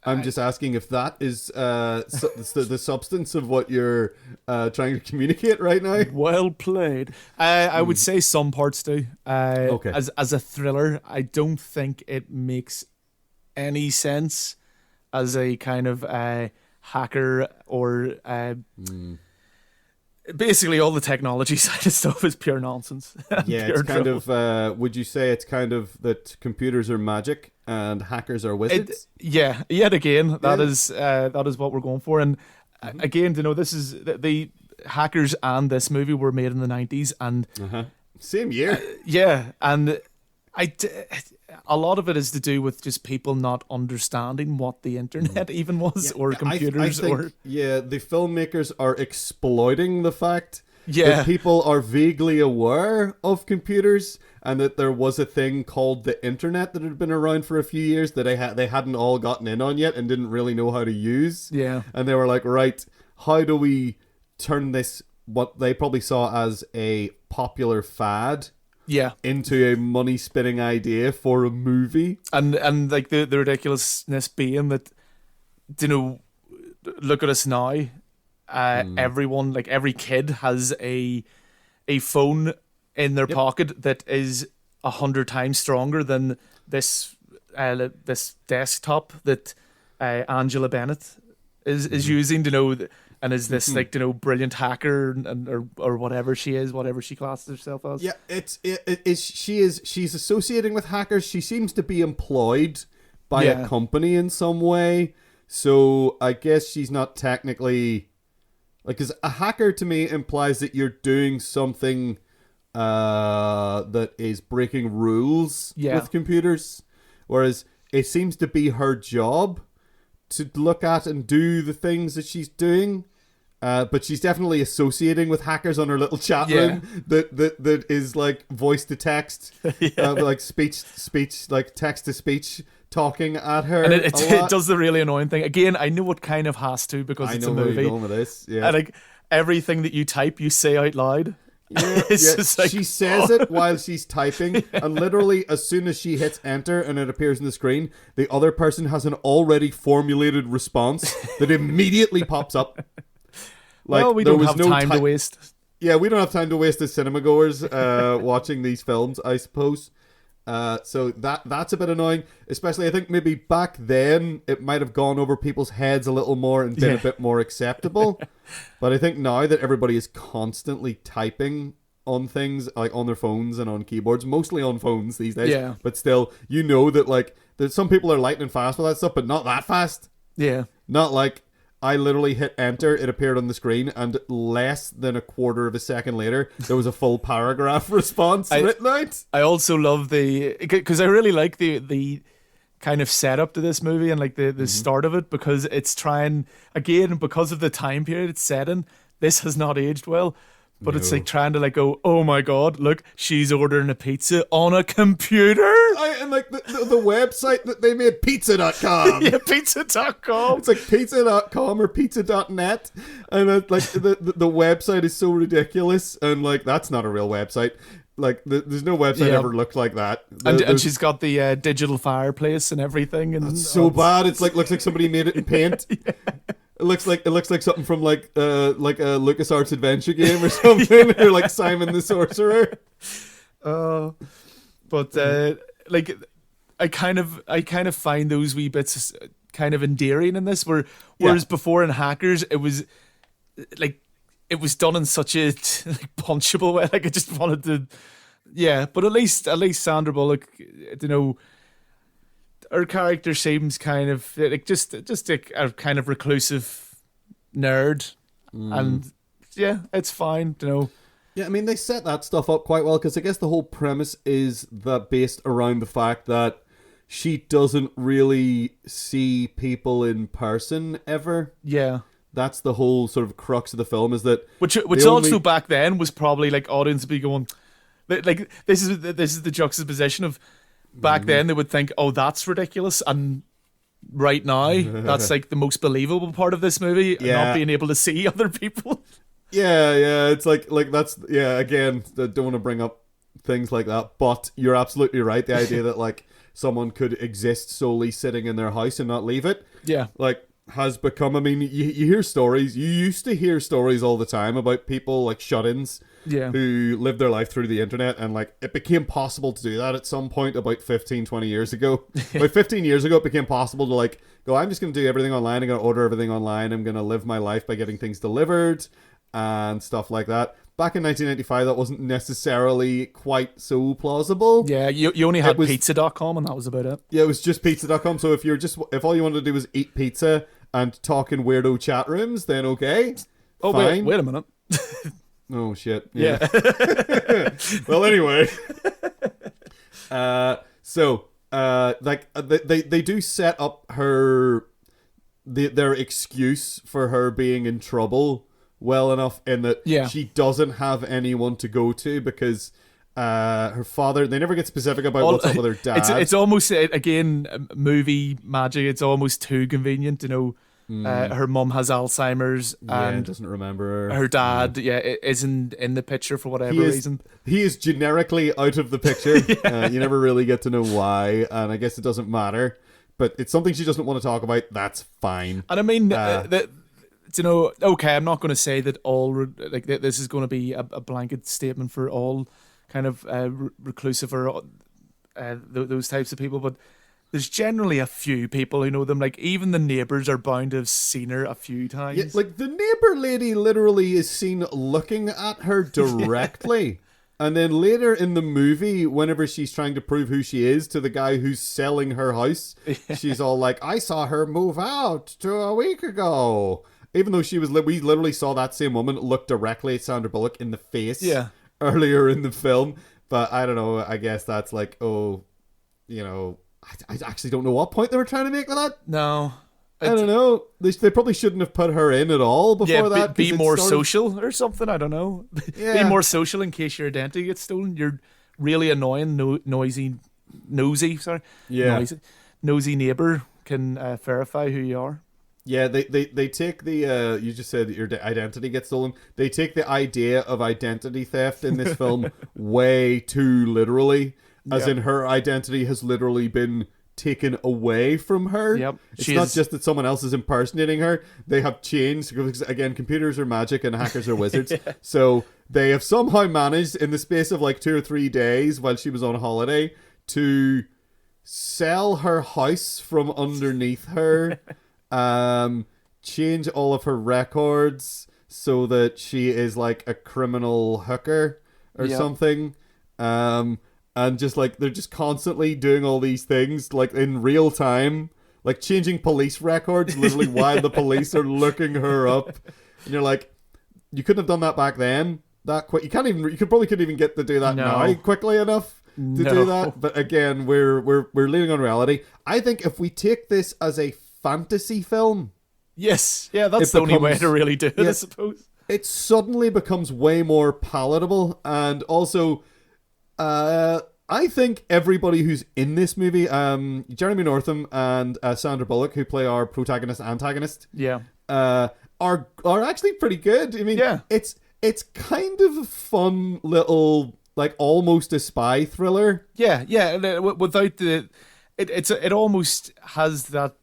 I'm just asking if that is the substance of what you're trying to communicate right now. Well played. I would say some parts do. Okay. As a thriller, I don't think it makes any sense as a kind of hacker or Basically, all the technology side of stuff is pure nonsense. Yeah, Pure it's kind trouble. of. Would you say it's kind of that computers are magic and hackers are wizards? Yeah, yet again, Yeah. that is what we're going for. And again, this is the hackers and this movie were made in the 90s, and Same year. yeah, and a lot of it is to do with just people not understanding what the internet even was, or computers, I think, or the filmmakers are exploiting the fact yeah, that people are vaguely aware of computers and that there was a thing called the internet that had been around for a few years that they hadn't all gotten in on yet and didn't really know how to use. yeah, And they were like, right, how do we turn this, what they probably saw as a popular fad, yeah. into a money spinning idea for a movie? And like the ridiculousness being that, look at us now. Everyone, like every kid, has a phone in their pocket that is 100 times stronger than this desktop that Angela Bennett is using. And is this brilliant hacker or whatever she is, whatever she classes herself as? Yeah, she's associating with hackers. She seems to be employed by a company in some way. So I guess she's not technically, like, because a hacker to me implies that you're doing something that is breaking rules with computers, whereas it seems to be her job to look at and do the things that she's doing. But she's definitely associating with hackers on her little chat room that is like voice to text, like speech, like text to speech talking at her. And it does the really annoying thing. Again, I know it kind of has to because it's a movie. I know where you're going with this. Yeah. And like everything that you type, you say out loud. Yeah, Like, she says it while she's typing, and literally as soon as she hits enter and it appears on the screen, the other person has an already formulated response that immediately pops up. Like, well, we don't have time to waste. Yeah, we don't have time to waste as cinema goers watching these films, I suppose. So that's a bit annoying, especially I think maybe back then it might have gone over people's heads a little more and been a bit more acceptable. But I think now that everybody is constantly typing on things, like on their phones and on keyboards, mostly on phones these days, but still, that like that some people are lightning fast with that stuff, but not that fast. Yeah. Not like I literally hit enter, it appeared on the screen, and less than a quarter of a second later, there was a full paragraph response written out. I also love because I really like the kind of setup to this movie and like the start of it, because it's trying, again, because of the time period it's set in, this has not aged well. But it's like trying to like go, oh my god, look, she's ordering a pizza on a computer. And like the website that they made, pizza.com. Yeah, pizza.com. It's like pizza.com or pizza.net. And like the website is so ridiculous. And like, that's not a real website. Like, there's no website ever looked like that. And she's got the digital fireplace and everything. And it's so bad. It's like, looks like somebody made it in paint. It looks like something from like a LucasArts adventure game or something, or like Simon the Sorcerer. But like I kind of find those wee bits kind of endearing in this, whereas before in Hackers it was like it was done in such a like, punchable way. Like I just wanted to, but at least Sandra Bullock, her character seems kind of like just a kind of reclusive nerd, and it's fine, Yeah, I mean, they set that stuff up quite well, because I guess the whole premise is that based around the fact that she doesn't really see people in person ever. Yeah. That's the whole sort of crux of the film, is that which also back then was probably like audience would be going like this is the juxtaposition of back then they would think, oh, that's ridiculous, and right now that's like the most believable part of this movie, not being able to see other people. Yeah, it's like that's, again, I don't want to bring up things like that, but you're absolutely right. The idea that like someone could exist solely sitting in their house and not leave it, like has become, I mean, you hear stories, you used to hear stories all the time about people like shut-ins who lived their life through the internet, and like it became possible to do that at some point about 15-20 years ago. About 15 years ago it became possible to like go, I'm just going to do everything online, I'm going to order everything online, I'm going to live my life by getting things delivered, and stuff like that. Back in 1995, that wasn't necessarily quite so plausible. Yeah, you only had pizza.com and that was about it. Yeah, it was just pizza.com. So if all you wanted to do was eat pizza and talk in weirdo chat rooms, then okay. Oh, fine. wait a minute. Oh, shit. Yeah. Well, anyway. They do set up their excuse for her being in trouble well enough in that she doesn't have anyone to go to because her father, they never get specific about what's up with her dad. It's almost, again, movie magic. It's almost too convenient, her mum has Alzheimer's and doesn't remember her dad isn't in the picture for whatever reason. He is generically out of the picture. You never really get to know why, and I guess it doesn't matter, but it's something she doesn't want to talk about. That's fine. And I mean okay, I'm not going to say that this is going to be a blanket statement for all kind of reclusive or those types of people, but there's generally a few people who know them. Like, even the neighbours are bound to have seen her a few times. Yeah, like, the neighbour lady literally is seen looking at her directly. And then later in the movie, whenever she's trying to prove who she is to the guy who's selling her house, she's all like, I saw her move out a week ago. Even though we literally saw that same woman look directly at Sandra Bullock in the face earlier in the film. But I don't know, I guess that's like, I actually don't know what point they were trying to make with that. No. I don't know. They probably shouldn't have put her in at all before that. Be more social or something, I don't know. Be more social in case your identity gets stolen. You're really annoying, nosy neighbour can verify who you are. Yeah, they take the, you just said that your identity gets stolen. They take the idea of identity theft in this film way too literally. As in, her identity has literally been taken away from her. Yep. It's not just that someone else is impersonating her. They have changed, because again, computers are magic and hackers are wizards. So they have somehow managed, in the space of like 2 or 3 days while she was on holiday, to sell her house from underneath her, change all of her records so that she is like a criminal hooker or something. And just like, they're just constantly doing all these things like in real time, like changing police records literally while the police are looking her up. And you're like, you couldn't have done that back then that quick. You probably couldn't even get to do that now quickly enough to do that. But again, we're leaning on reality. I think if we take this as a fantasy film, that's the only way to really do it, I suppose. It suddenly becomes way more palatable, and also I think everybody who's in this movie, Jeremy Northam and Sandra Bullock, who play our protagonist antagonist, are actually pretty good. I mean, it's kind of a fun little, like, almost a spy thriller. Without it almost has that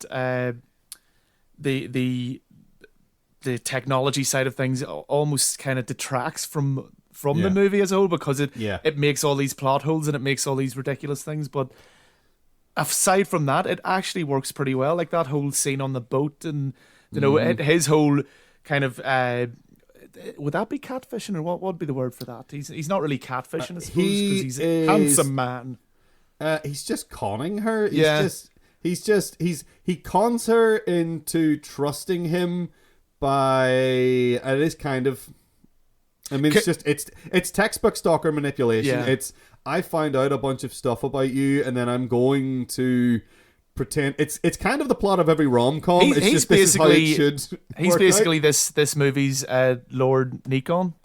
the technology side of things almost kind of detracts from the movie as a whole, because it makes all these plot holes and it makes all these ridiculous things. But aside from that, it actually works pretty well. Like that whole scene on the boat, and his whole kind of would that be catfishing, or what would be the word for that? He's not really catfishing, I suppose, because he's a handsome man. He's just conning her. He cons her into trusting him by, it is kind of, I mean, it's textbook stalker manipulation. It's, I find out a bunch of stuff about you, and then I'm going to pretend. It's kind of the plot of every rom-com. This is how it should. He's basically this movie's Lord Nikon.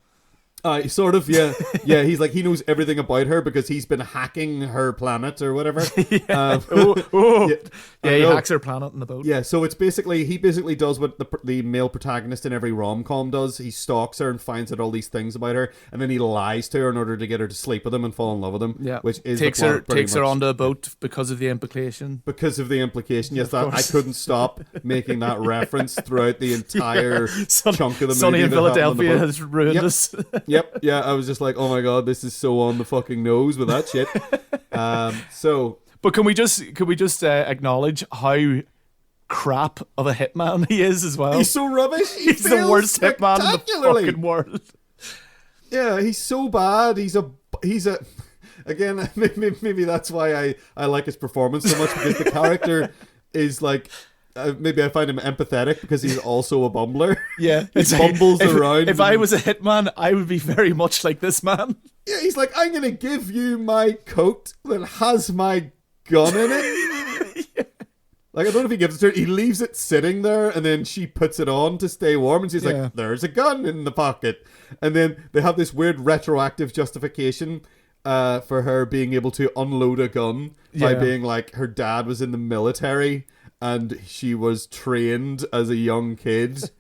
Sort of, yeah. He's like, he knows everything about her because he's been hacking her planet or whatever. He hacks her planet in the boat. Yeah, so he basically does what the male protagonist in every rom-com does. He stalks her and finds out all these things about her, and then he lies to her in order to get her to sleep with him and fall in love with him. Yeah, which is takes her onto a boat because of the implication. Yes, I couldn't stop making that reference throughout the entire chunk of the movie. Sunny in Philadelphia has ruined us. Yep, yeah, I was just like, oh my god, this is so on the fucking nose with that shit. But can we just acknowledge how crap of a hitman he is as well. He's so rubbish. He's the worst hitman in the fucking world. Yeah, he's so bad. He's a again, maybe that's why I like his performance so much, because the character is like, maybe I find him empathetic because he's also a bumbler. Yeah. He bumbles around. If I was a hitman, I would be very much like this man. Yeah, he's like, I'm going to give you my coat that has my gun in it. Yeah. Like, I don't know if he gives it to her. He leaves it sitting there, and then she puts it on to stay warm, and she's like, there's a gun in the pocket. And then they have this weird retroactive justification for her being able to unload a gun by being like, her dad was in the military and she was trained as a young kid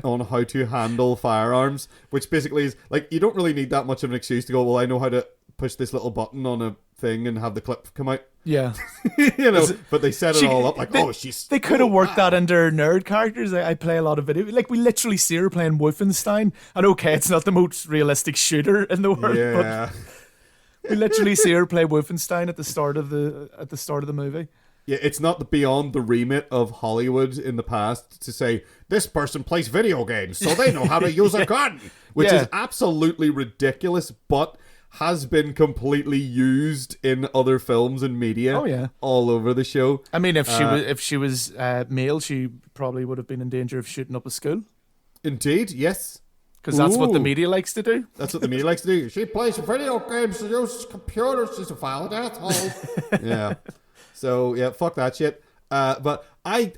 on how to handle firearms, which basically is like, you don't really need that much of an excuse to go, well, I know how to push this little button on a thing and have the clip come out. Yeah. You know, but they set it all up like, they could have worked that into nerd characters. I play a lot of video. Like, we literally see her playing Wolfenstein. And okay, it's not the most realistic shooter in the world, but we literally see her play Wolfenstein at the start of the movie. Yeah, it's not beyond the remit of Hollywood in the past to say, this person plays video games, so they know how to use a gun, which is absolutely ridiculous, but has been completely used in other films and media all over the show. I mean, if she was male, she probably would have been in danger of shooting up a school. Indeed, yes. Because that's what the media likes to do. That's what the media likes to do. She plays video games, she uses computers, she's a violent asshole. Yeah. So, yeah, fuck that shit. But I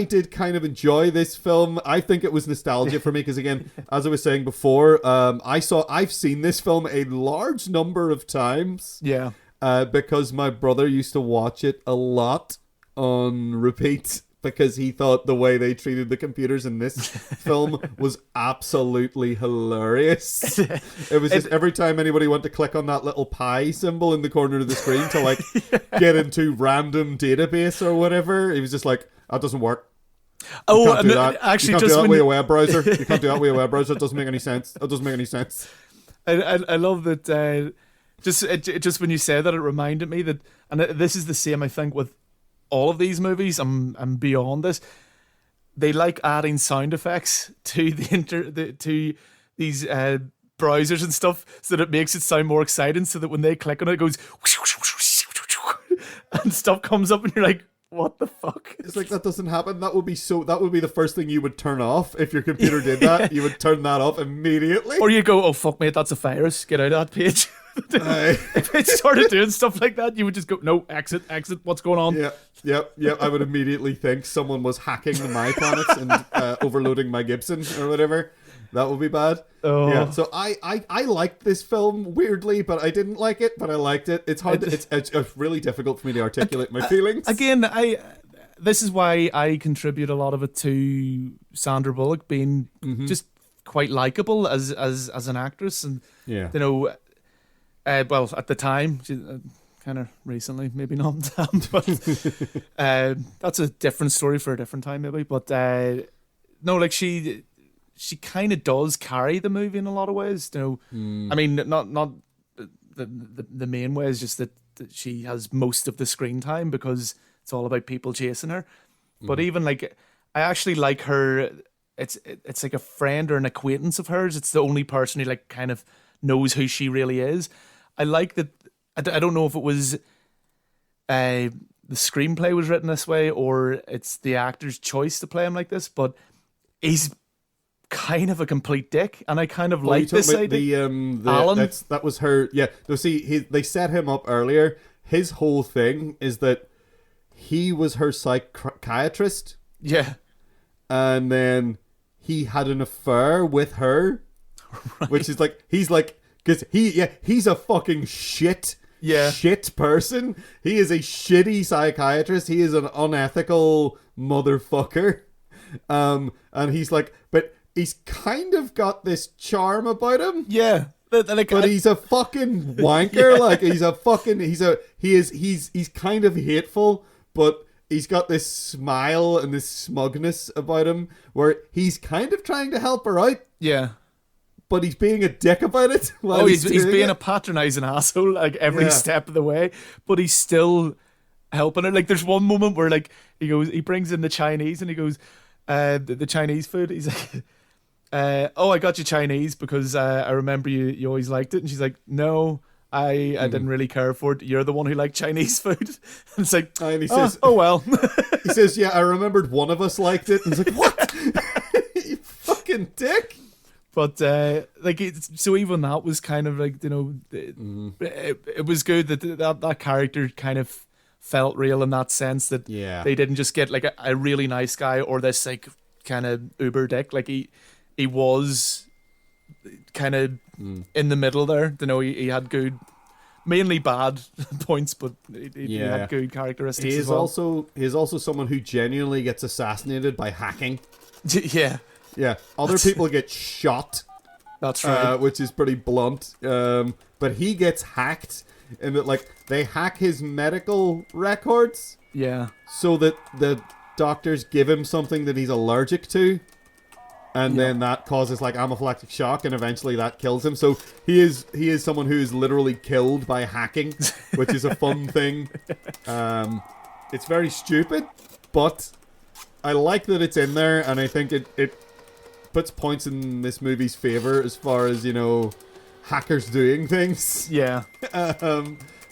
did kind of enjoy this film. I think it was nostalgia for me because, again, as I was saying before, I've seen this film a large number of times. Yeah. Because my brother used to watch it a lot on repeat because he thought the way they treated the computers in this film was absolutely hilarious. It was just every time anybody went to click on that little pie symbol in the corner of the screen to like get into random database or whatever, he was just like, that doesn't work. You can't do that. Actually, you can't do that with a web browser. You can't do that with a web browser. It doesn't make any sense. It doesn't make any sense. I love that. Just when you said that, it reminded me that, and this is the same, I think, with all of these movies and beyond this, they like adding sound effects to to these browsers and stuff so that it makes it sound more exciting, so that when they click on it, it goes and stuff comes up and you're like, what the fuck? It's like, that doesn't happen. That would be the first thing you would turn off if your computer did that. You would turn that off immediately. Or you go, oh fuck mate, that's a virus, get out of that page. If it started doing stuff like that, you would just go, no, exit, what's going on? Yep. I would immediately think someone was hacking my planets and overloading my Gibson or whatever. That would be bad. Oh. Yeah. So I liked this film weirdly, but I didn't like it, but I liked it. It's hard. It's really difficult for me to articulate my feelings. Again, this is why I contribute a lot of it to Sandra Bullock being just quite likable as an actress, and you know. Well, at the time, kind of recently, maybe not, but that's a different story for a different time, maybe. But no, like she kind of does carry the movie in a lot of ways. You know, I mean, not the main way is just that she has most of the screen time because it's all about people chasing her. But even like, I actually like her. It's like a friend or an acquaintance of hers. It's the only person who like kind of knows who she really is. I like that. I don't know if it was the screenplay was written this way or it's the actor's choice to play him like this, but he's kind of a complete dick, and I kind of like this idea. Alan? That was her. Yeah. No, see, they set him up earlier. His whole thing is that he was her psychiatrist. Yeah. And then he had an affair with her, right. Which is like, he's like, because he's a fucking shit person. He is a shitty psychiatrist. He is an unethical motherfucker. And he's like, but he's kind of got this charm about him. Yeah. But he's a fucking wanker. Like he's kind of hateful, but he's got this smile and this smugness about him where he's kind of trying to help her out. Yeah. But he's being a dick about it. He's being a patronizing asshole like every step of the way. But he's still helping her. Like there's one moment where like he brings in the Chinese and he goes, the Chinese food. He's like, oh, I got you Chinese because I remember you always liked it. And she's like, no, I didn't really care for it. You're the one who liked Chinese food. And it's like, and he says, oh well. He says, yeah, I remembered one of us liked it. And he's like, what? You fucking dick. But so even that was kind of like, it was good that character kind of felt real in that sense that they didn't just get like a really nice guy or this like kind of uber dick. Like he was kind of in the middle there. He had good, mainly bad points, but he had good characteristics. He is as well. he is also someone who genuinely gets assassinated by hacking. Yeah, other people get shot. That's right. Which is pretty blunt. But he gets hacked in that, like, they hack his medical records. Yeah. So that the doctors give him something that he's allergic to. And then that causes, like, anaphylactic shock, and eventually that kills him. So he is someone who is literally killed by hacking, which is a fun thing. It's very stupid, but I like that it's in there, and I think it puts points in this movie's favor as far as, hackers doing things. Yeah.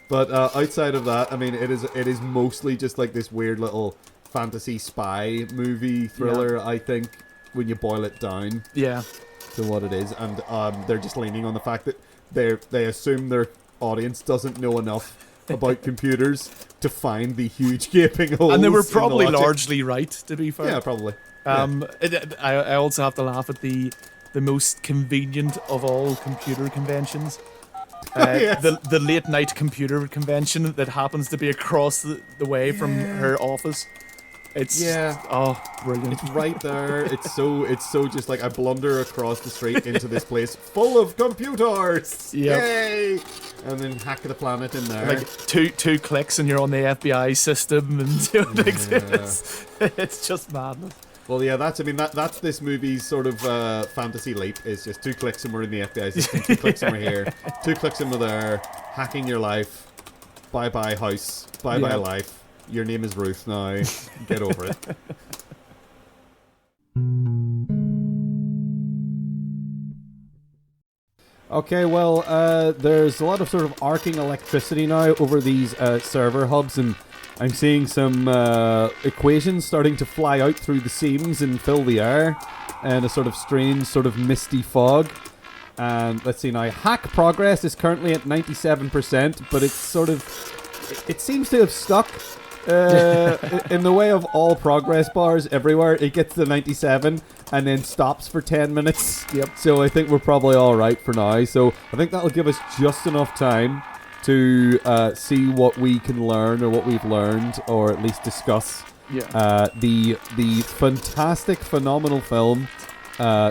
But outside of that, I mean, it is mostly just like this weird little fantasy spy movie thriller, I think, when you boil it down to what it is. And they're just leaning on the fact that they assume their audience doesn't know enough about computers to find the huge gaping holes. And they were probably largely right, to be fair. Yeah, probably. I also have to laugh at the most convenient of all computer conventions. Yes. The late night computer convention that happens to be across the way from her office. It's brilliant. It's right there. It's so just like I blunder across the street into this place full of computers. Yay! And then hack the planet in there. Like two clicks and you're on the FBI system, and it's just madness. Well, yeah, that's this movie's sort of fantasy leap. Is just 2 clicks and we're in the FBI system, 2 clicks and we're here, 2 clicks and we're there, hacking your life, bye-bye house, bye-bye life, your name is Ruth now, get over it. Okay, well, there's a lot of sort of arcing electricity now over these server hubs, and I'm seeing some equations starting to fly out through the seams and fill the air, and a sort of strange, sort of misty fog. And let's see now, hack progress is currently at 97%, but it's sort of, it seems to have stuck in the way of all progress bars everywhere. It gets to 97 and then stops for 10 minutes. Yep. So I think we're probably all right for now. So I think that'll give us just enough time to see what we can learn, or what we've learned, or at least discuss the fantastic, phenomenal film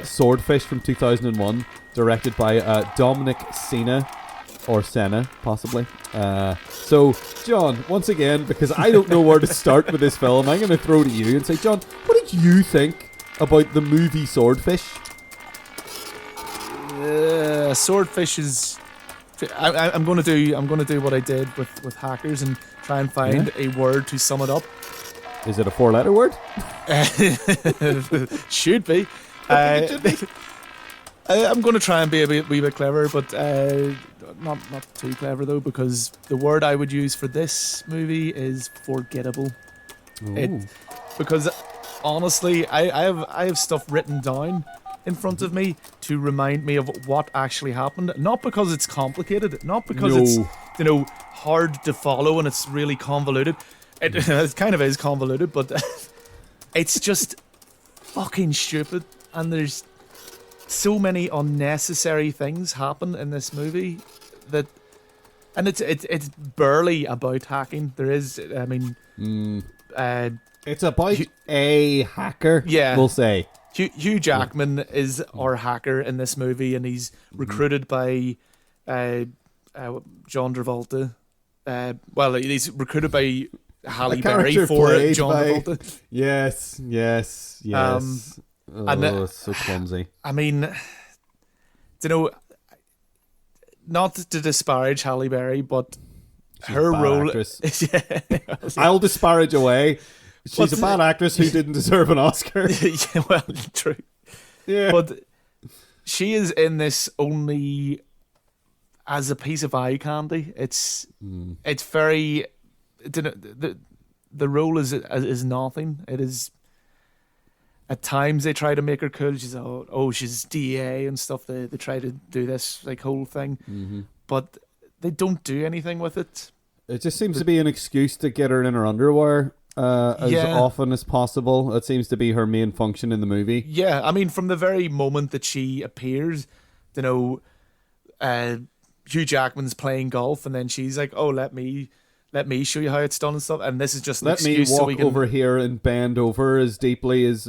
Swordfish from 2001, directed by Dominic Sena, or Sena, possibly. So, John, once again, because I don't know where to start with this film, I'm going to throw to you and say, John, what did you think about the movie Swordfish? Swordfish is... I'm going to do what I did with hackers and try and find a word to sum it up. Is it a 4-letter word? Should be. I'm going to try and be a wee bit clever, but not too clever though, because the word I would use for this movie is forgettable. Because honestly, I have stuff written down in front of me to remind me of what actually happened. Not because it's complicated, not because it's hard to follow and it's really convoluted. It kind of is convoluted, but it's just fucking stupid. And there's so many unnecessary things happen in this movie that, and it's barely about hacking. There is, I mean, it's about a hacker. Yeah, we'll say. Hugh Jackman is our hacker in this movie, and he's recruited by John Travolta. Well, he's recruited by Halle Berry for John Travolta. Yes. And so clumsy. I mean, not to disparage Halle Berry, but her role. I'll disparage away. She's a bad actress who didn't deserve an Oscar. Yeah, well, true. Yeah, but she is in this only as a piece of eye candy. It's very. The role is nothing. It is. At times they try to make her cool. She's she's DA and stuff. They try to do this like whole thing, but they don't do anything with it. It just seems to be an excuse to get her in her underwear as often as possible. It seems to be her main function in the movie. Yeah, I mean, from the very moment that she appears, Hugh Jackman's playing golf, and then she's like, "Oh, let me show you how it's done and stuff." And this is just an excuse. Let me walk over here and bend over as deeply as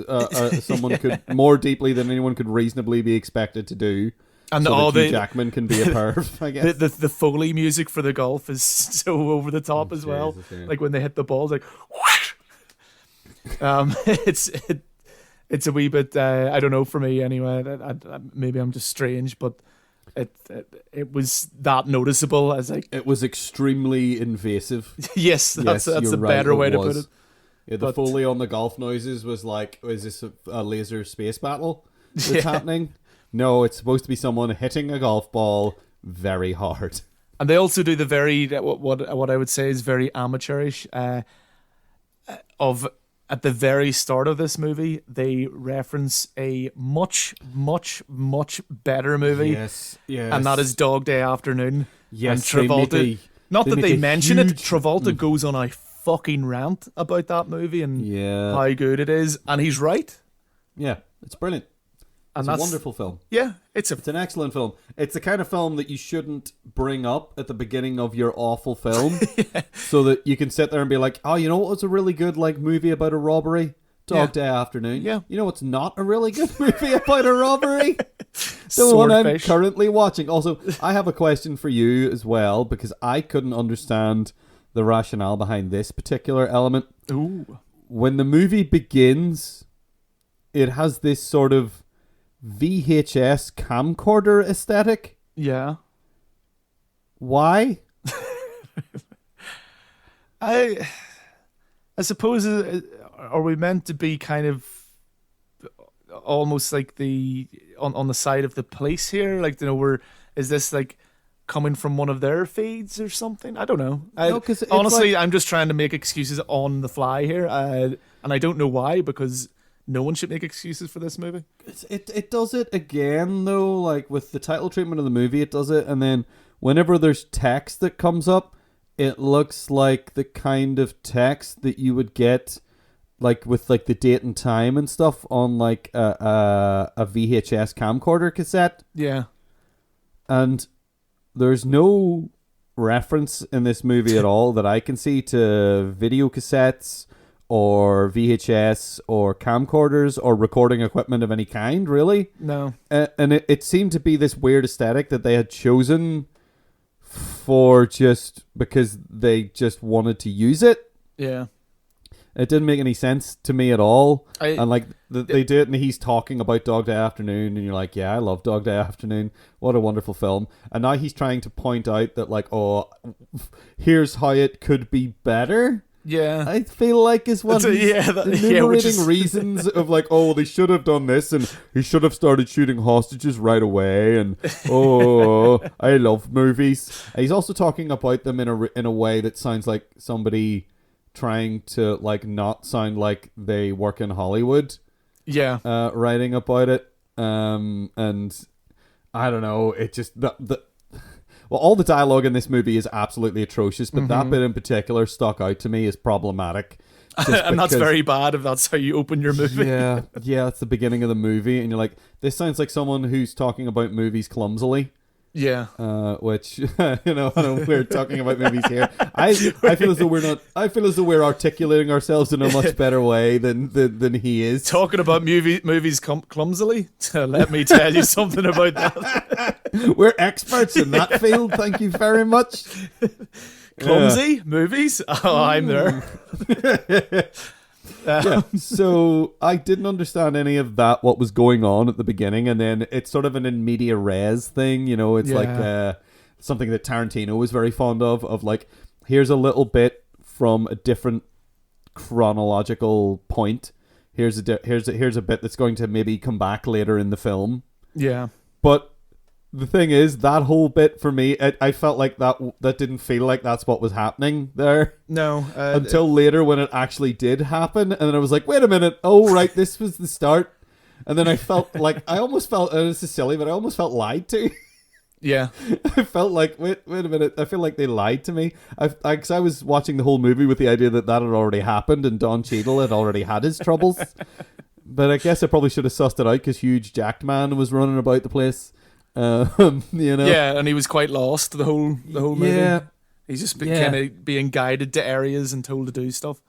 someone could, more deeply than anyone could reasonably be expected to do. And so Hugh Jackman can be a perv, I guess. The Foley music for the golf is so over the top as well. Yeah. Like when they hit the balls, like whoosh! It's a wee bit. I don't know, for me anyway. Maybe I'm just strange, but it was that noticeable as like it was extremely invasive. Yes, that's a better way to put it. Yeah, the Foley on the golf noises was like, is this a laser space battle that's happening? No, it's supposed to be someone hitting a golf ball very hard. And they also do the very what I would say is very amateurish of. At the very start of this movie, they reference a much, much, much better movie. Yes. And that is Dog Day Afternoon. Yes. And Travolta, they mention it, Travolta goes on a fucking rant about that movie and how good it is. And he's right. Yeah, it's brilliant. It's a wonderful film. Yeah, it's an excellent film. It's the kind of film that you shouldn't bring up at the beginning of your awful film, so that you can sit there and be like, "Oh, you know what was a really good movie about a robbery? Dog Day Afternoon." Yeah. You know what's not a really good movie about a robbery? The one I'm currently watching. Also, I have a question for you as well, because I couldn't understand the rationale behind this particular element. Ooh. When the movie begins, it has this sort of VHS camcorder aesthetic. Yeah. Why? I suppose are we meant to be kind of almost like the on the side of the police here? Like, is this like coming from one of their feeds or something? I don't know. No, 'cause honestly, I'm just trying to make excuses on the fly here, and I don't know why, because no one should make excuses for this movie. It does it again, though, like with the title treatment of the movie, it does it. And then whenever there's text that comes up, it looks like the kind of text that you would get like with like the date and time and stuff on like a VHS camcorder cassette. Yeah. And there's no reference in this movie at all that I can see to video cassettes or VHS or camcorders or recording equipment of any kind, really. No. And it seemed to be this weird aesthetic that they had chosen for just because they just wanted to use it. Yeah. It didn't make any sense to me at all. And like they do it, and he's talking about Dog Day Afternoon, and you're like, yeah, I love Dog Day Afternoon. What a wonderful film. And now he's trying to point out that like, oh, here's how it could be better. Yeah, I feel like is what enumerating reasons of like, oh, they should have done this, and he should have started shooting hostages right away, and I love movies. And he's also talking about them in a way that sounds like somebody trying to like not sound like they work in Hollywood. Yeah, writing about it, and I don't know. It just well, all the dialogue in this movie is absolutely atrocious, but that bit in particular stuck out to me as problematic. And that's very bad if that's how you open your movie. Yeah, that's the beginning of the movie, and you're like, this sounds like someone who's talking about movies clumsily. Yeah. Which I know we're talking about movies here. I feel as though we're not. I feel as though we're articulating ourselves in a much better way than he is. Talking about movies clumsily. Let me tell you something about that. We're experts in that field. Thank you very much. Clumsy movies. Oh, I'm there. So I didn't understand any of that, what was going on at the beginning, and then it's sort of an in media res thing, it's like something that Tarantino was very fond of like here's a little bit from a different chronological point. Here's a bit that's going to maybe come back later in the film. Yeah. But the thing is, that whole bit for me, I felt like that didn't feel like that's what was happening there. No. Until later when it actually did happen. And then I was like, wait a minute. Oh, right. This was the start. And then I felt like, this is silly, but I almost felt lied to. Yeah. I felt like, wait a minute. I feel like they lied to me. Because I was watching the whole movie with the idea that had already happened and Don Cheadle had already had his troubles. But I guess I probably should have sussed it out because huge jacked man was running about the place. Yeah, and he was quite lost the whole movie. Yeah. He's just kind of being guided to areas and told to do stuff.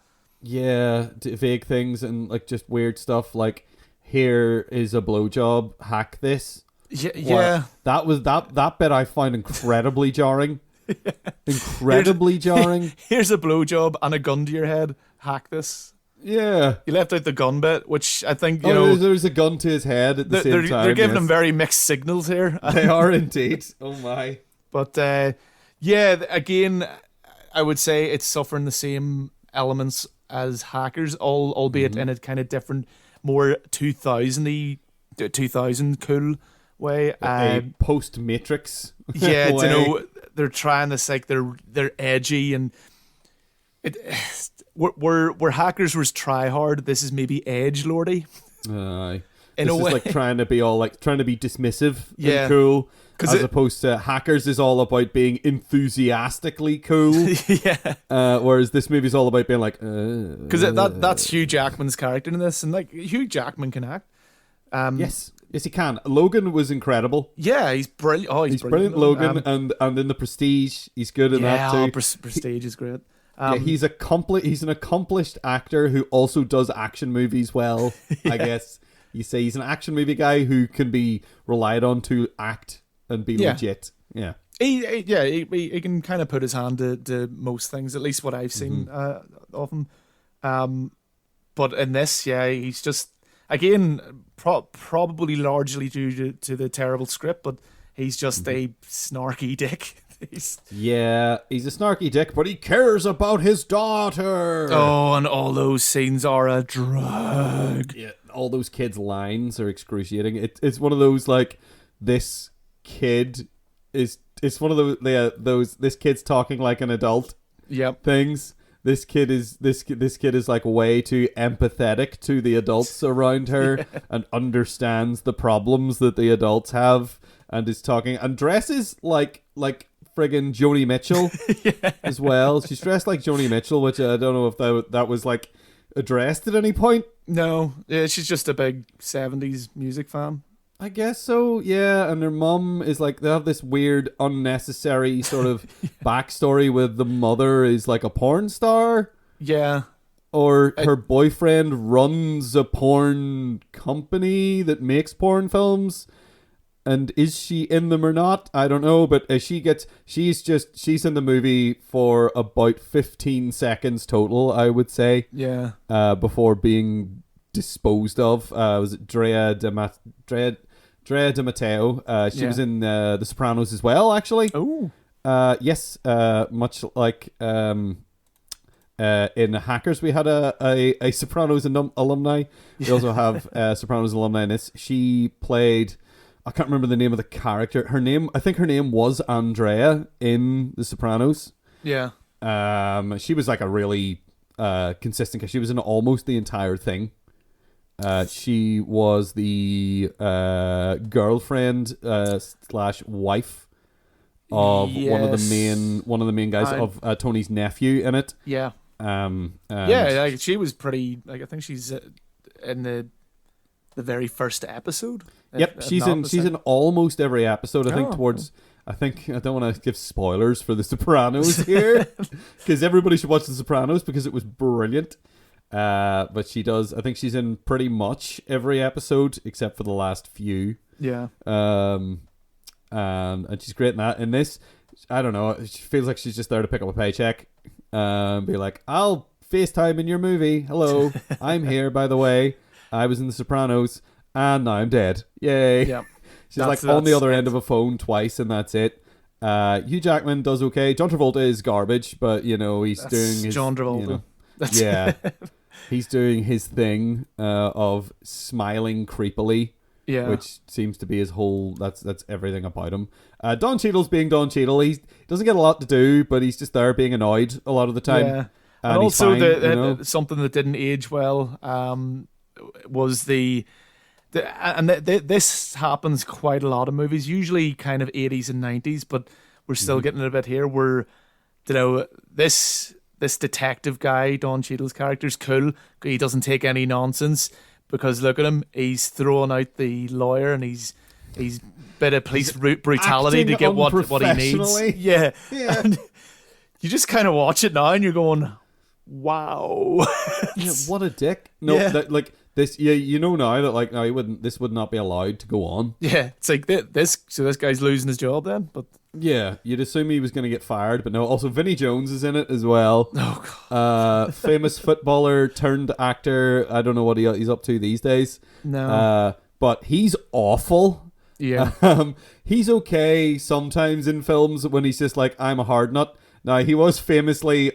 Yeah, vague things and like just weird stuff like, here is a blowjob, hack this. Yeah. That was that bit I find incredibly jarring. Incredibly jarring. Here's a blowjob and a gun to your head, hack this. Yeah. You left out the gun bit, which I think, you know... There's a gun to his head at the same time. They're giving him very mixed signals here. They are indeed. Oh my. But, again, I would say it's suffering the same elements as Hackers, albeit in a kind of different, more 2000 cool way. A post-Matrix Yeah, way. you know, they're trying this, like, they're edgy and... Where Hackers was try hard, this is maybe edgelordy. In a way, like trying to be dismissive Yeah. and cool, as opposed to Hackers is all about being enthusiastically cool. Yeah. Whereas this movie's all about being like, because that's Hugh Jackman's character in this, and like Hugh Jackman can act. Yes, he can. Logan was incredible. Yeah, he's brilliant. Oh, he's brilliant. Logan, and in the Prestige, he's good in that too. Prestige is great. He's an accomplished actor who also does action movies well. I guess you say he's an action movie guy who can be relied on to act and be legit. Yeah, he can kind of put his hand to most things, at least what I've seen of him. But in this, he's just again probably largely due to the terrible script, but he's just a snarky dick. He's a snarky dick, but he cares about his daughter. Oh, and all those scenes are a drag. Yeah, all those kids' lines are excruciating. It's one of those like this kid is. It's one of those this kid's talking like an adult. Yep. Things. This kid is like way too empathetic to the adults around her and understands the problems that the adults have and is talking and dresses like friggin' Joni Mitchell as well. She's dressed like Joni Mitchell, which I don't know if that was like addressed at any point. No, she's just a big 70s music fan. I guess so, yeah. And her mum is like, they have this weird, unnecessary sort of backstory with the mother is like a porn star. Yeah. Or her boyfriend runs a porn company that makes porn films. And is she in them or not? I don't know. But she's in the movie for about 15 seconds total, I would say. Yeah. Before being disposed of. Was it Drea de Matteo? She was in The Sopranos as well, actually. Oh. Yes. Much like in Hackers, we had a Sopranos alumni. We also have Sopranos alumni in this. She played... I can't remember the name of the character. I think her name was Andrea in The Sopranos. Yeah. She was like a really consistent, because she was in almost the entire thing. She was the girlfriend / wife of one of the main guys of Tony's nephew in it. Yeah. She was pretty. Like I think she's in the very first episode. Yep, she's in almost every episode. I think I don't want to give spoilers for The Sopranos here, because everybody should watch The Sopranos because it was brilliant. But she does. I think she's in pretty much every episode except for the last few. Yeah. And she's great in that. In this, I don't know. She feels like she's just there to pick up a paycheck. Be like, I'll FaceTime in your movie. Hello, I'm here. By the way, I was in The Sopranos, and now I'm dead. Yay! Yeah. She's like on the other end of a phone twice, and that's it. Hugh Jackman does okay. John Travolta is garbage, but he's That's doing his John Travolta. Yeah, he's doing his thing of smiling creepily, which seems to be his whole. That's everything about him. Don Cheadle's being Don Cheadle. He doesn't get a lot to do, but he's just there being annoyed a lot of the time. Yeah, and also fine, something that didn't age well was this happens quite a lot of movies, usually kind of 80s and 90s, but we're still getting it a bit here. Where this detective guy, Don Cheadle's character's cool. He doesn't take any nonsense because look at him. He's throwing out the lawyer and he's bit of police brutality to get what he needs. Yeah. And you just kind of watch it now and you're going, wow. Yeah, what a dick. No, this. Yeah, now that no, this would not be allowed to go on. Yeah, it's like this guy's losing his job then, but. Yeah, you'd assume he was going to get fired, but no. Also, Vinnie Jones is in it as well. Oh, God. Famous footballer turned actor. I don't know what he's up to these days. No. But he's awful. Yeah. He's okay sometimes in films when he's just like, I'm a hard nut. Now, he was famously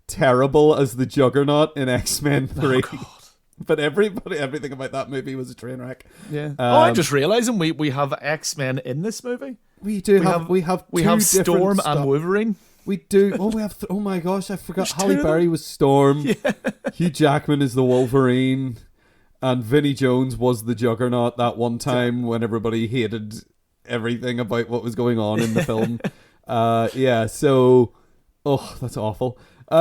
terrible as the Juggernaut in X-Men 3. Oh, but everything about that movie was a train wreck. Yeah. I'm just realizing we have X-Men in this movie. We have Storm and Wolverine. We do. Oh, we have. Oh my gosh, I forgot. Halle Berry was Storm. Yeah. Hugh Jackman is the Wolverine, and Vinnie Jones was the Juggernaut that one time when everybody hated everything about what was going on in the film. Yeah. So, that's awful. He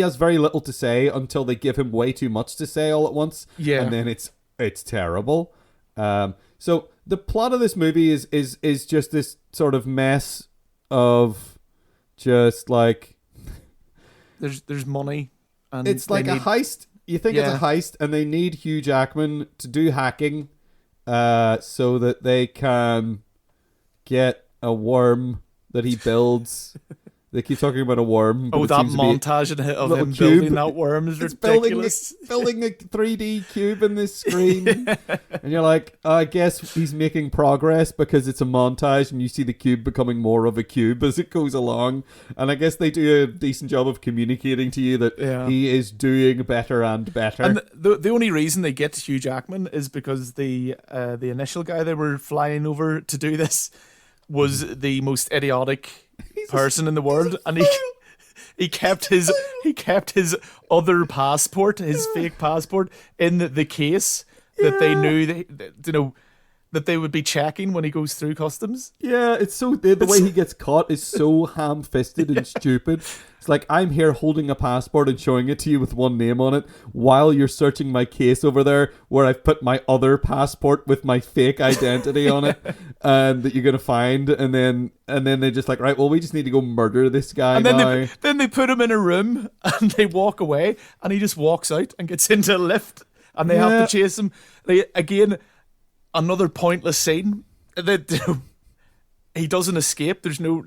has very little to say until they give him way too much to say all at once. Yeah. And then it's terrible. So the plot of this movie is just this sort of mess of just like there's money and it's like a heist. You think it's a heist and they need Hugh Jackman to do hacking so that they can get a worm that he builds. They keep talking about a worm. Oh, that montage of him building that worm is ridiculous. Building a 3D cube in this screen. And you're like, I guess he's making progress because it's a montage and you see the cube becoming more of a cube as it goes along. And I guess they do a decent job of communicating to you that he is doing better and better. And the only reason they get Hugh Jackman is because the initial guy they were flying over to do this was the most idiotic person in the world, and he kept his other passport, his fake passport, in the case that they knew that they would be checking when he goes through customs. Yeah, it's so the way he gets caught is so ham-fisted and stupid. It's like, I'm here holding a passport and showing it to you with one name on it while you're searching my case over there where I've put my other passport with my fake identity on it and that you're going to find. And then they're just like, right, well, we just need to go murder this guy and now. Then they put him in a room and they walk away and he just walks out and gets into a lift and they have to chase him. Again, another pointless scene. He doesn't escape. There's no,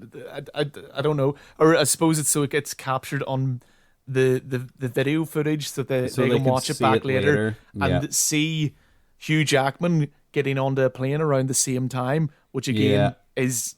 I don't know, or I suppose it's so it gets captured on the video footage so they can watch it back later and see Hugh Jackman getting onto a plane around the same time, which again is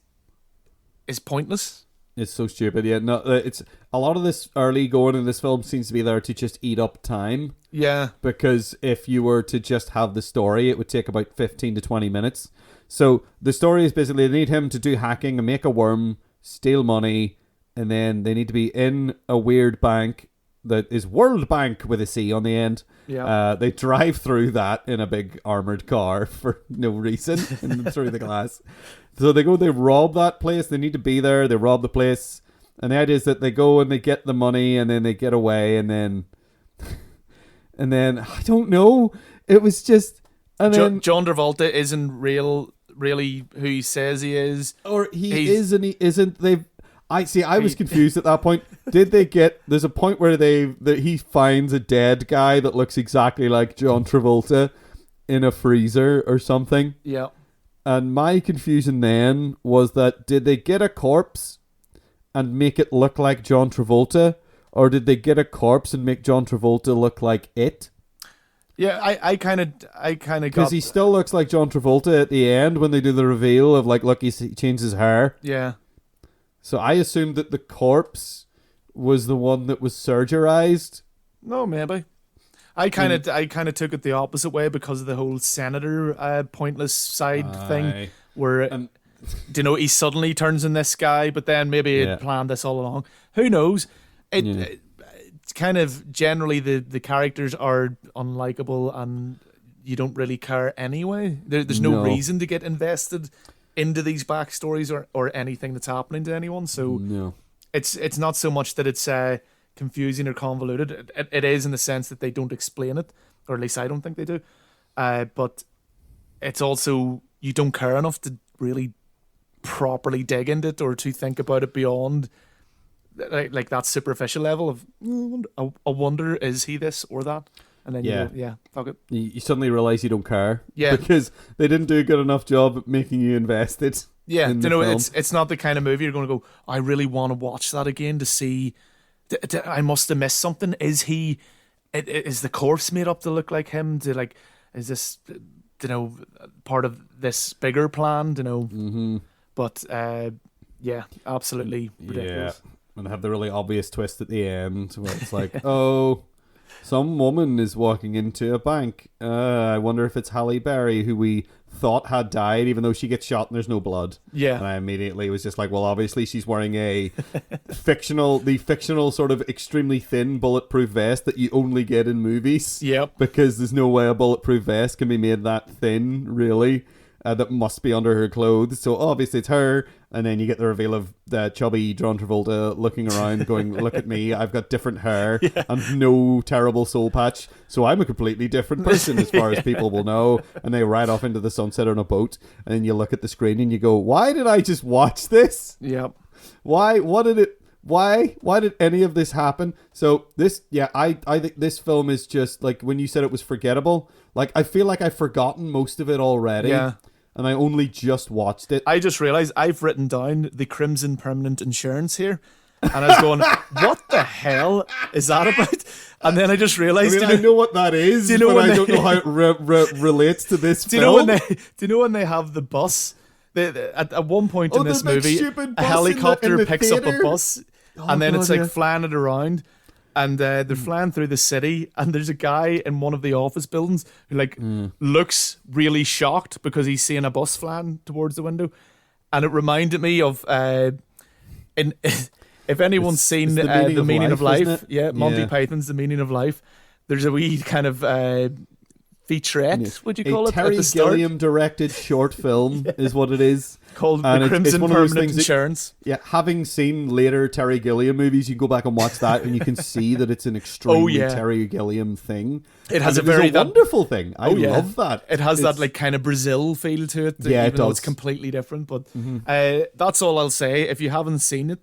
pointless. It's so stupid. Yeah, no, it's a lot of this early going in this film seems to be there to just eat up time. Yeah, because if you were to just have the story, it would take about 15 to 20 minutes. So the story is basically they need him to do hacking and make a worm, steal money, and then they need to be in a weird bank that is World Bank with a C on the end. Yeah. They drive through that in a big armored car for no reason and through the glass. So they rob that place. They need to be there. They rob the place. And the idea is that they go and they get the money and then they get away and then I don't know. It was just... And then John Travolta isn't really who he says he is. Or he is and he isn't. I was confused at that point. Did they get... There's a point where he finds a dead guy that looks exactly like John Travolta in a freezer or something. Yeah. And my confusion then was that did they get a corpse and make it look like John Travolta? Or did they get a corpse and make John Travolta look like it? Yeah, I kind of got... Because he still looks like John Travolta at the end when they do the reveal of, like, look, he changed his hair. Yeah. So I assumed that the corpse was the one that was surgerized. No, maybe. I kind of took it the opposite way because of the whole senator pointless side thing, where he suddenly turns in this guy, but then maybe it planned this all along. Who knows? It's kind of generally the characters are unlikable and you don't really care anyway. There's no reason to get invested into these backstories or anything that's happening to anyone. So it's not so much that it's confusing or convoluted. It is in the sense that they don't explain it, or at least I don't think they do. But it's also, you don't care enough to really properly dig into it or to think about it beyond like that superficial level of I wonder, is he this or that? And then you go, fuck it. You suddenly realize you don't care. Yeah, because they didn't do a good enough job at making you invested. Yeah, in the film. it's not the kind of movie you're going to go, I really want to watch that again to see. I must have missed something. Is the corpse made up to look like him? Is this part of this bigger plan? But absolutely ridiculous. Yeah, and have the really obvious twist at the end where it's like, oh, some woman is walking into a bank. I wonder if it's Halle Berry, who we thought had died, even though she gets shot and there's no blood. Yeah. And I immediately was just like, well, obviously she's wearing the fictional sort of extremely thin bulletproof vest that you only get in movies. Yep. Because there's no way a bulletproof vest can be made that thin, really. That must be under her clothes. So obviously it's her. And then you get the reveal of the chubby John Travolta looking around going, look at me, I've got different hair and no terrible soul patch. So I'm a completely different person as far as people will know. And they ride off into the sunset on a boat. And then you look at the screen and you go, why did I just watch this? Yep. Why did any of this happen? So this, I think this film is just like, when you said it was forgettable, like I feel like I've forgotten most of it already. Yeah. And I only just watched it. I just realised I've written down the Crimson Permanent Insurance here. And I was going, what the hell is that about? And then I just realised... I know what that is, but I don't know how it relates to this film. Do you know when they have the bus? At one point in this movie, a helicopter picks up a bus, and then it's like flying it around. And they're flying through the city, and there's a guy in one of the office buildings who looks really shocked because he's seeing a bus flying towards the window. And it reminded me of if anyone's seen The Meaning of Life, Monty Python's The Meaning of Life, there's a wee kind of featurette, would you call it? Terry Gilliam directed short film is what it is. Called The Crimson Permanent Insurance. Having seen later Terry Gilliam movies, you go back and watch that and you can see that it's an extremely Terry Gilliam thing. It has a wonderful thing. I love that. It has that like kind of Brazil feel to it. Yeah, even though it's completely different. But that's all I'll say. If you haven't seen it,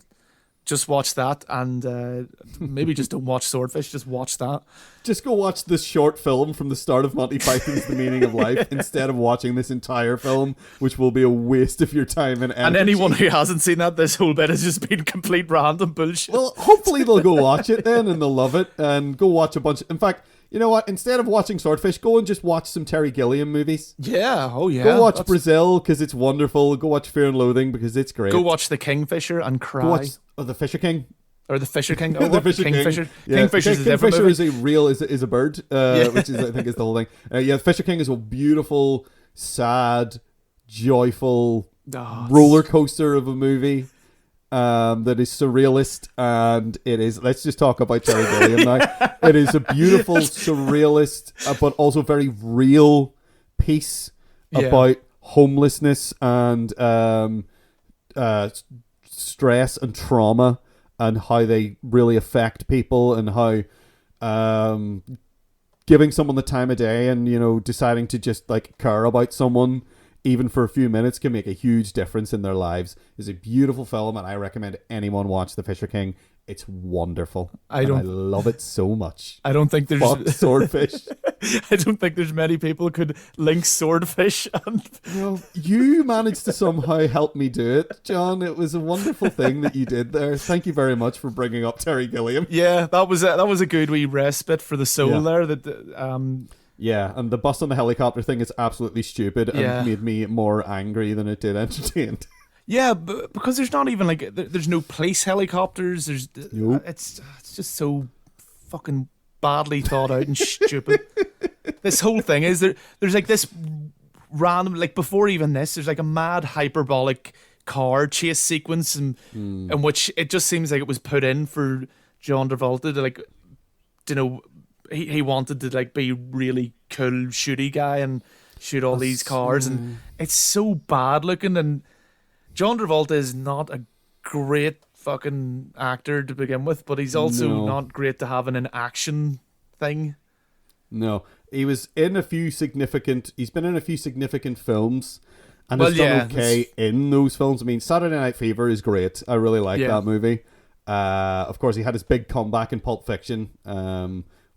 just watch that, and maybe just don't watch Swordfish, just watch that. Just go watch this short film from the start of Monty Python's The Meaning of Life instead of watching this entire film, which will be a waste of your time and energy. And anyone who hasn't seen that, this whole bit has just been complete random bullshit. Well, hopefully they'll go watch it then, and they'll love it, and go watch a bunch. In fact, you know what? Instead of watching Swordfish, go and just watch some Terry Gilliam movies. Yeah, Go watch Brazil, because it's wonderful. Go watch Fear and Loathing, because it's great. Go watch The Kingfisher and cry. Go watch The Fisher King. Or The Fisher King. The Fisher Kingfisher. Yeah. Kingfisher is a different movie. is a bird, which is, I think, is the whole thing. The Fisher King is a beautiful, sad, joyful roller coaster of a movie. That is surrealist, and it is. Let's just talk about Terry Gilliam now. It is a beautiful, surrealist, but also very real piece about homelessness and stress and trauma, and how they really affect people, and how giving someone the time of day and deciding to just like care about someone even for a few minutes can make a huge difference in their lives. It's a beautiful film, and I recommend anyone watch The Fisher King. It's wonderful. I love it so much. I don't think there's Fuck Swordfish. I don't think there's many people who could link Swordfish and well, you managed to somehow help me do it, John. It was a wonderful thing that you did there. Thank you very much for bringing up Terry Gilliam. Yeah, that was a good wee respite for the soul there. That Yeah, and the bus on the helicopter thing is absolutely stupid and made me more angry than it did entertained. Yeah, because there's not even like there's no police helicopters. Nope. It's just so fucking badly thought out and stupid. This whole thing is there's like this random, like before even this, there's like a mad hyperbolic car chase sequence in which it just seems like it was put in for John Travolta to like, you know, he wanted to like be really cool shooty guy and shoot all these cars, and it's so bad looking, and John Travolta is not a great fucking actor to begin with, but he's also not great to have in an action thing. No. He's been in a few significant films and has done okay in those films. I mean, Saturday Night Fever is great. I really like that movie. Of course, he had his big comeback in Pulp Fiction,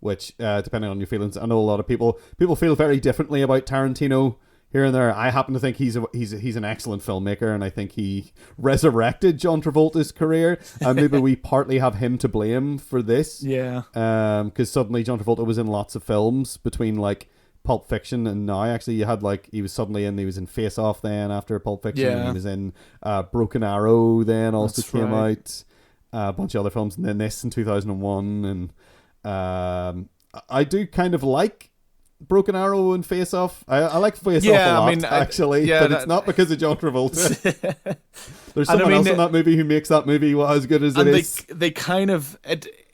which, depending on your feelings, I know a lot of people feel very differently about Tarantino here and there. I happen to think he's an excellent filmmaker, and I think he resurrected John Travolta's career, and maybe we partly have him to blame for this. Yeah. Because suddenly John Travolta was in lots of films between like Pulp Fiction and now. Actually, you had like he was in Face Off then after Pulp Fiction. Yeah. And he was in Broken Arrow then also came out. A bunch of other films, and then this in 2001, and I do kind of like Broken Arrow and Face Off. I like Face Off a lot, actually, but it's not because of John Travolta. There's someone else in that movie who makes that movie as good as it is. They kind of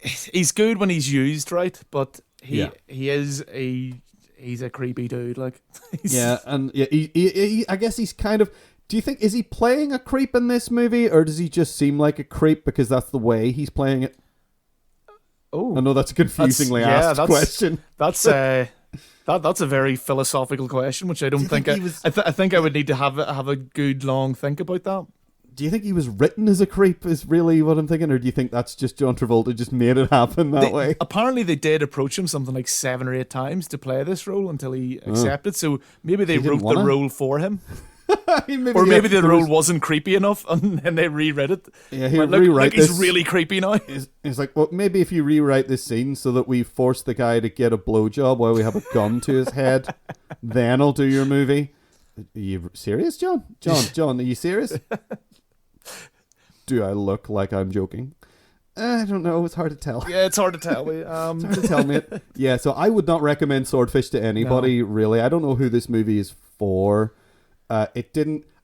he's good when he's used right, but he's a creepy dude. Like I guess he's kind of. Do you think is he playing a creep in this movie, or does he just seem like a creep because that's the way he's playing it? Oh, I know that's a confusingly asked question. That's a very philosophical question, which I don't think I think I would need to have a good long think about that. Do you think he was written as a creep? Is really what I'm thinking, or do you think that's just John Travolta just made it happen that way? Apparently, they did approach him something like 7 or 8 times to play this role until he accepted. So maybe they wrote the role for him. Maybe the role wasn't creepy enough, and then they reread it. Yeah, he's really creepy now. He's like, well, maybe if you rewrite this scene so that we force the guy to get a blowjob while we have a gun to his head, then I'll do your movie. Are you serious, John? John, are you serious? Do I look like I'm joking? I don't know. It's hard to tell. Yeah, it's hard to tell. It's hard to tell, mate. Yeah, so I would not recommend Swordfish to anybody, really. I don't know who this movie is for. I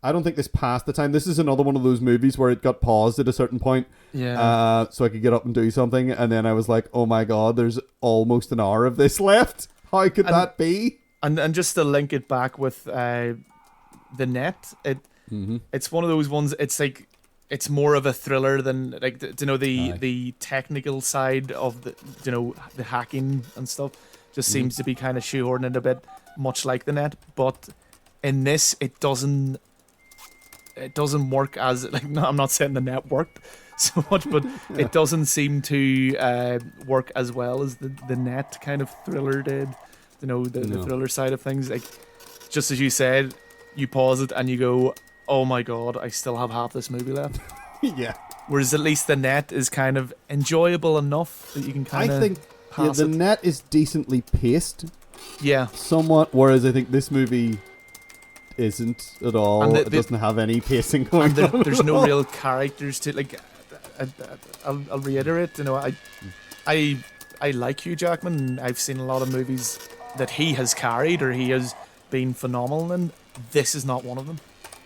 don't think this passed the time. This is another one of those movies where it got paused at a certain point. Yeah. So I could get up and do something, and then I was like, oh my god, there's almost an hour of this left. How could that be? And just to link it back with the net, it's one of those ones. It's like it's more of a thriller than like the technical side of the hacking and stuff. Just seems to be kind of shoehorned in a bit, much like the net, but. In this, it doesn't work as like. No, I'm not saying the net worked so much, but it doesn't seem to work as well as the net kind of thriller did. The thriller side of things. Like, just as you said, you pause it and you go, "Oh my god, I still have half this movie left." Yeah. Whereas at least the net is kind of enjoyable enough that you can kind of. I think the net is decently paced. Yeah. Somewhat, whereas I think this movie. Isn't at all. It doesn't have any pacing going on. There's no real characters to like. I'll reiterate. I like Hugh Jackman. I've seen a lot of movies that he has carried or he has been phenomenal in. This is not one of them.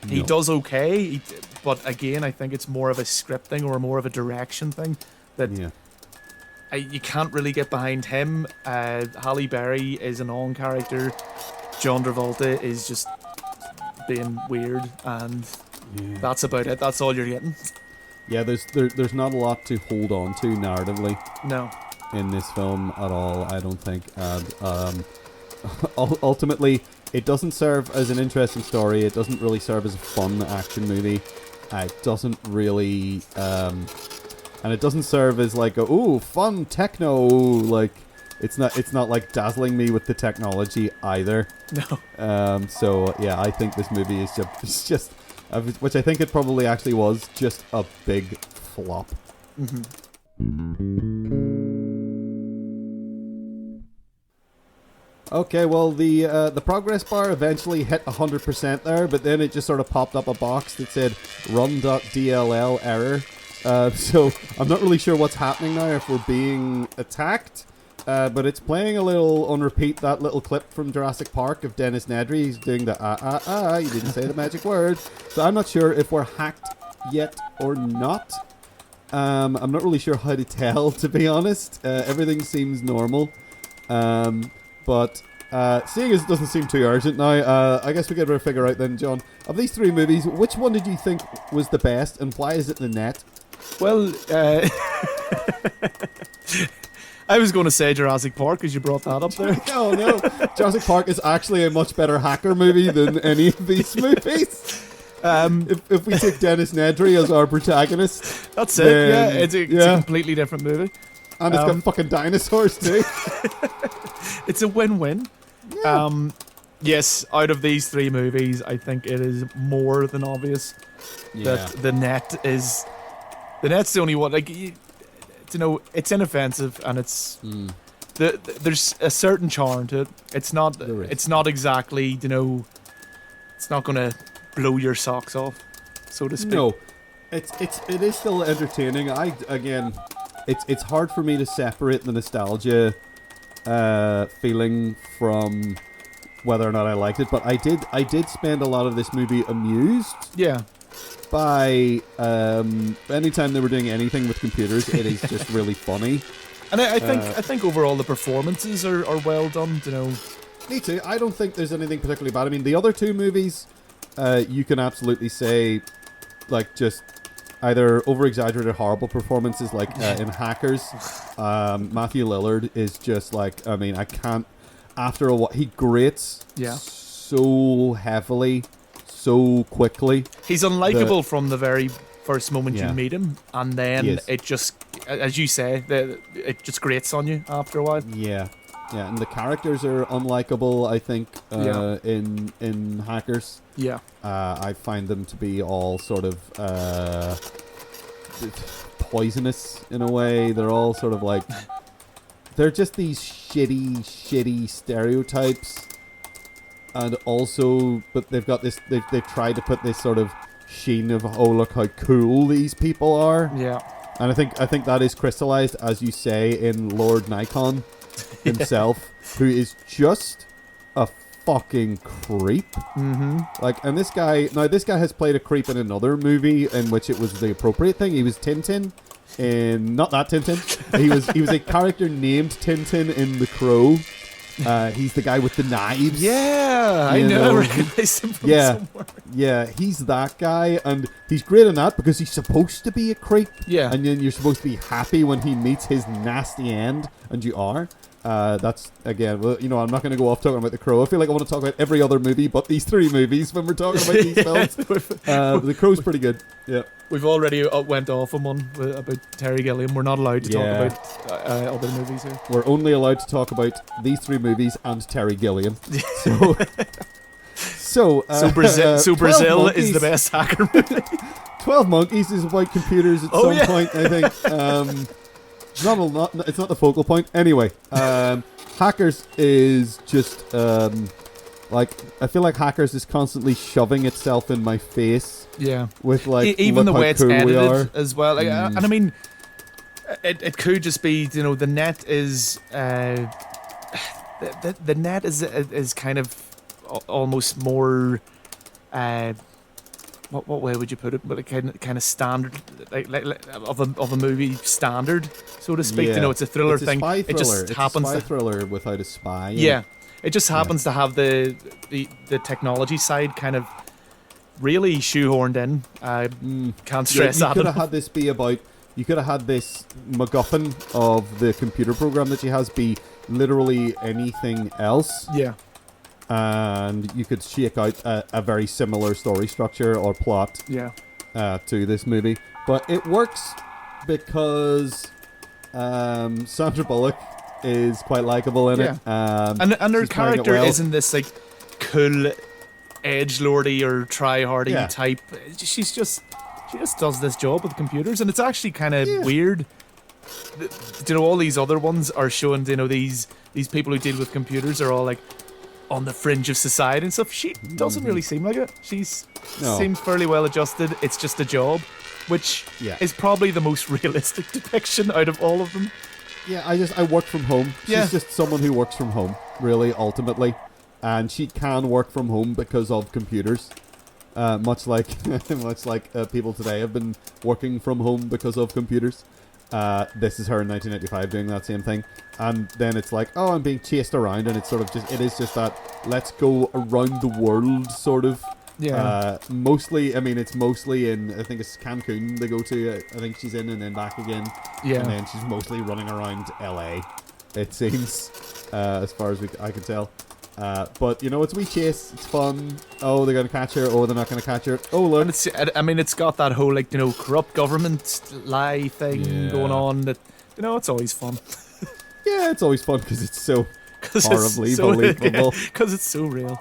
No. He does okay, but again, I think it's more of a script thing or more of a direction thing that. Yeah. You can't really get behind him. Halle Berry is an on character. John Travolta is just. Being weird, and that's about it. That's all you're getting. Yeah, there's not a lot to hold on to narratively. No. In this film at all, I don't think. And ultimately, it doesn't serve as an interesting story. It doesn't really serve as a fun action movie. It doesn't really, and it doesn't serve as like a fun techno like. It's not like dazzling me with the technology either. No. So yeah, I think this movie is just which I think it probably actually was, just a big flop. Okay, well, the progress bar eventually hit 100% there, but then it just sort of popped up a box that said run.dll error. So I'm not really sure what's happening now, if we're being attacked. But it's playing a little on repeat, that little clip from Jurassic Park of Dennis Nedry. He's doing the you didn't say the magic word. So I'm not sure if we're hacked yet or not. I'm not really sure how to tell, to be honest. Everything seems normal. But seeing as it doesn't seem too urgent now, I guess we could better figure out then, John, of these three movies, which one did you think was the best, and why is it the net? Well, I was going to say Jurassic Park because you brought that up there. Oh no, Jurassic Park is actually a much better hacker movie than any of these movies. If we take Dennis Nedry as our protagonist, that's it. Yeah, it's a completely different movie, and it's got fucking dinosaurs too. It's a win-win. Yeah. Yes, out of these three movies, I think it is more than obvious that the net's the only one. Like, it's inoffensive and it's there's a certain charm to it. It's not exactly, it's not gonna blow your socks off, so to speak. No, it is still entertaining. It's hard for me to separate the nostalgia feeling from whether or not I liked it, but I did spend a lot of this movie amused. Yeah. By anytime they were doing anything with computers, it is just really funny. And I think overall the performances are well done. Me too. I don't think there's anything particularly bad. I mean, the other two movies, you can absolutely say, like, just either over-exaggerated horrible performances, like in Hackers. Matthew Lillard is just like, I mean, I can't. After a while, he grates so heavily, so quickly. He's unlikable from the very first moment you meet him, and then it just, as you say, it just grates on you after a while. Yeah, and the characters are unlikable, I think, in Hackers. Yeah. I find them to be all sort of poisonous in a way. They're all sort of like, they're just these shitty stereotypes. And also, but they've got this, they've tried to put this sort of sheen of, oh, look how cool these people are. Yeah. And I think that is crystallized, as you say, in Lord Nikon himself, who is just a fucking creep. Mm-hmm. Like, and this guy has played a creep in another movie in which it was the appropriate thing. He was Tintin in, not that Tintin. He was a character named Tintin in The Crow. He's the guy with the knives. Yeah, I know. I recognize him from somewhere. Yeah, he's that guy, and he's great in that because he's supposed to be a creep. Yeah. And then you're supposed to be happy when he meets his nasty end, and you are. That's, again, well, I'm not going to go off talking about The Crow. I feel like I want to talk about every other movie but these three movies when we're talking about these films. The Crow's pretty good. Yeah. We've already went off on one about Terry Gilliam. We're not allowed to talk about other movies here. We're only allowed to talk about these three movies and Terry Gilliam. So Brazil is the best hacker movie. 12 Monkeys is about computers at some point, I think. It's not the focal point. Anyway, Hackers is just like, I feel like Hackers is constantly shoving itself in my face. Yeah. With like, even the way it's edited are. as well. Like, and I mean, it could just be, the net is the net is kind of almost more what way would you put it? But a kind of standard, like of a movie standard, so to speak. Yeah. It's a thriller thing. Spy thriller. It just happens. It's a spy thriller without a spy. Yeah. It just happens to have the technology side kind of really shoehorned in. Can't stress that. You could have had this be about. You could have had this MacGuffin of the computer program that she has be literally anything else. Yeah. And you could shake out a very similar story structure or plot. Yeah. To this movie, but it works because Sandra Bullock is quite likable in it. And her character isn't this like cool edgelordy or try-hardy type. She just does this job with computers, and it's actually kind of weird you know, all these other ones are showing, you know, these people who deal with computers are all like on the fringe of society and stuff. She doesn't really seem like it. Seems fairly well adjusted. It's just a job, which is probably the most realistic depiction out of all of them. Yeah, I work from home. She's just someone who works from home, really, ultimately. And she can work from home because of computers. Much like people today have been working from home because of computers. This is her in 1995 doing that same thing. And then it's like, oh, I'm being chased around, and it's sort of it is just that let's go around the world sort of. Yeah. Mostly, I mean, it's mostly in, I think it's Cancun they go to. I think she's in and then back again. Yeah. And then she's mostly running around LA, it seems, as far as I can tell. But, you know, it's a wee chase. It's fun. Oh, they're going to catch her. Oh, they're not going to catch her. Oh, look. And it's got that whole, like, you know, corrupt government lie thing going on. That, you know, it's always fun. Yeah, it's always fun because it's so horribly believable. Because it's so real.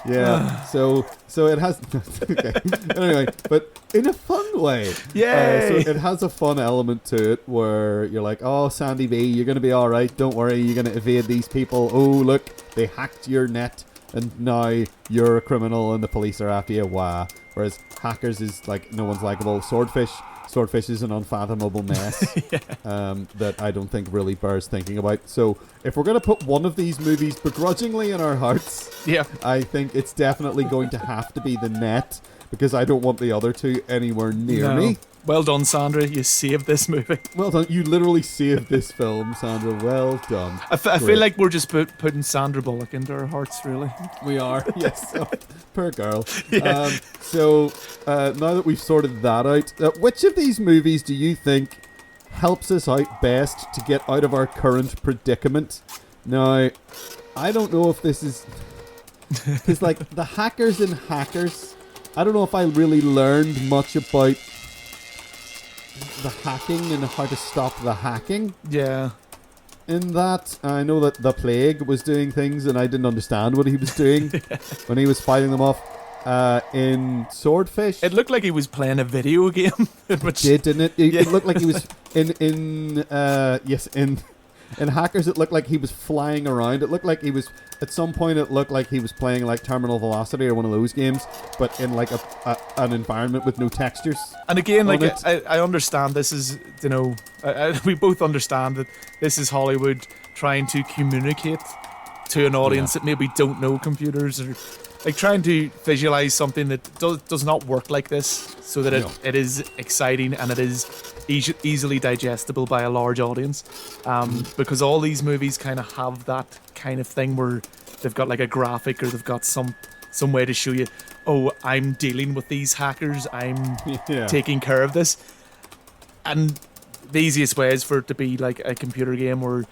Yeah, so it has... Okay. Anyway, but in a fun way. Yay! So it has a fun element to it where you're like, oh, Sandy B, you're going to be alright. Don't worry, you're going to evade these people. Oh, look, they hacked your net and now you're a criminal and the police are after you. Wow. Whereas Hackers is like, no one's likable. Swordfish is an unfathomable mess that I don't think really bears thinking about. So if we're going to put one of these movies begrudgingly in our hearts, I think it's definitely going to have to be The Net, because I don't want the other two anywhere near me. Well done, Sandra. You saved this movie. Well done. You literally saved this film, Sandra. Well done. I feel like we're just putting Sandra Bullock into our hearts, really. We are. Yes. Oh, poor girl. Yeah. So now that we've sorted that out, which of these movies do you think helps us out best to get out of our current predicament? Now, I don't know if this is... Because, like, the Hackers in Hackers, I don't know if I really learned much about the hacking and how to stop the hacking. Yeah. In that, I know that the Plague was doing things and I didn't understand what he was doing when he was fighting them off. In Swordfish, it looked like he was playing a video game. Which, didn't it? It looked like he was in Hackers. It looked like he was flying around. It looked like he was at some point. It looked like he was playing like Terminal Velocity or one of those games, but in like an environment with no textures. And again, like I understand this is, you know, we both understand that this is Hollywood trying to communicate to an audience that maybe don't know computers, or like trying to visualize something that does not work like this, so that it is exciting and it is easily digestible by a large audience. Because all these movies kind of have that kind of thing where they've got like a graphic, or they've got some way to show you, oh, I'm dealing with these hackers, I'm taking care of this. And the easiest way is for it to be like a computer game, or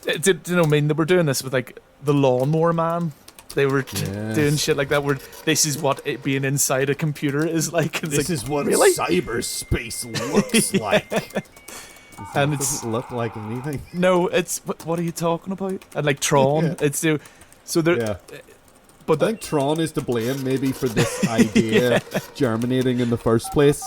you know, I mean, they were doing this with like the Lawnmower Man. They were doing shit like that, where this is what it being inside a computer is like. This is what cyberspace looks like. And it doesn't look like anything. No, it's what are you talking about? And like Tron, it's so there. Yeah. But I think Tron is to blame, maybe, for this idea germinating in the first place.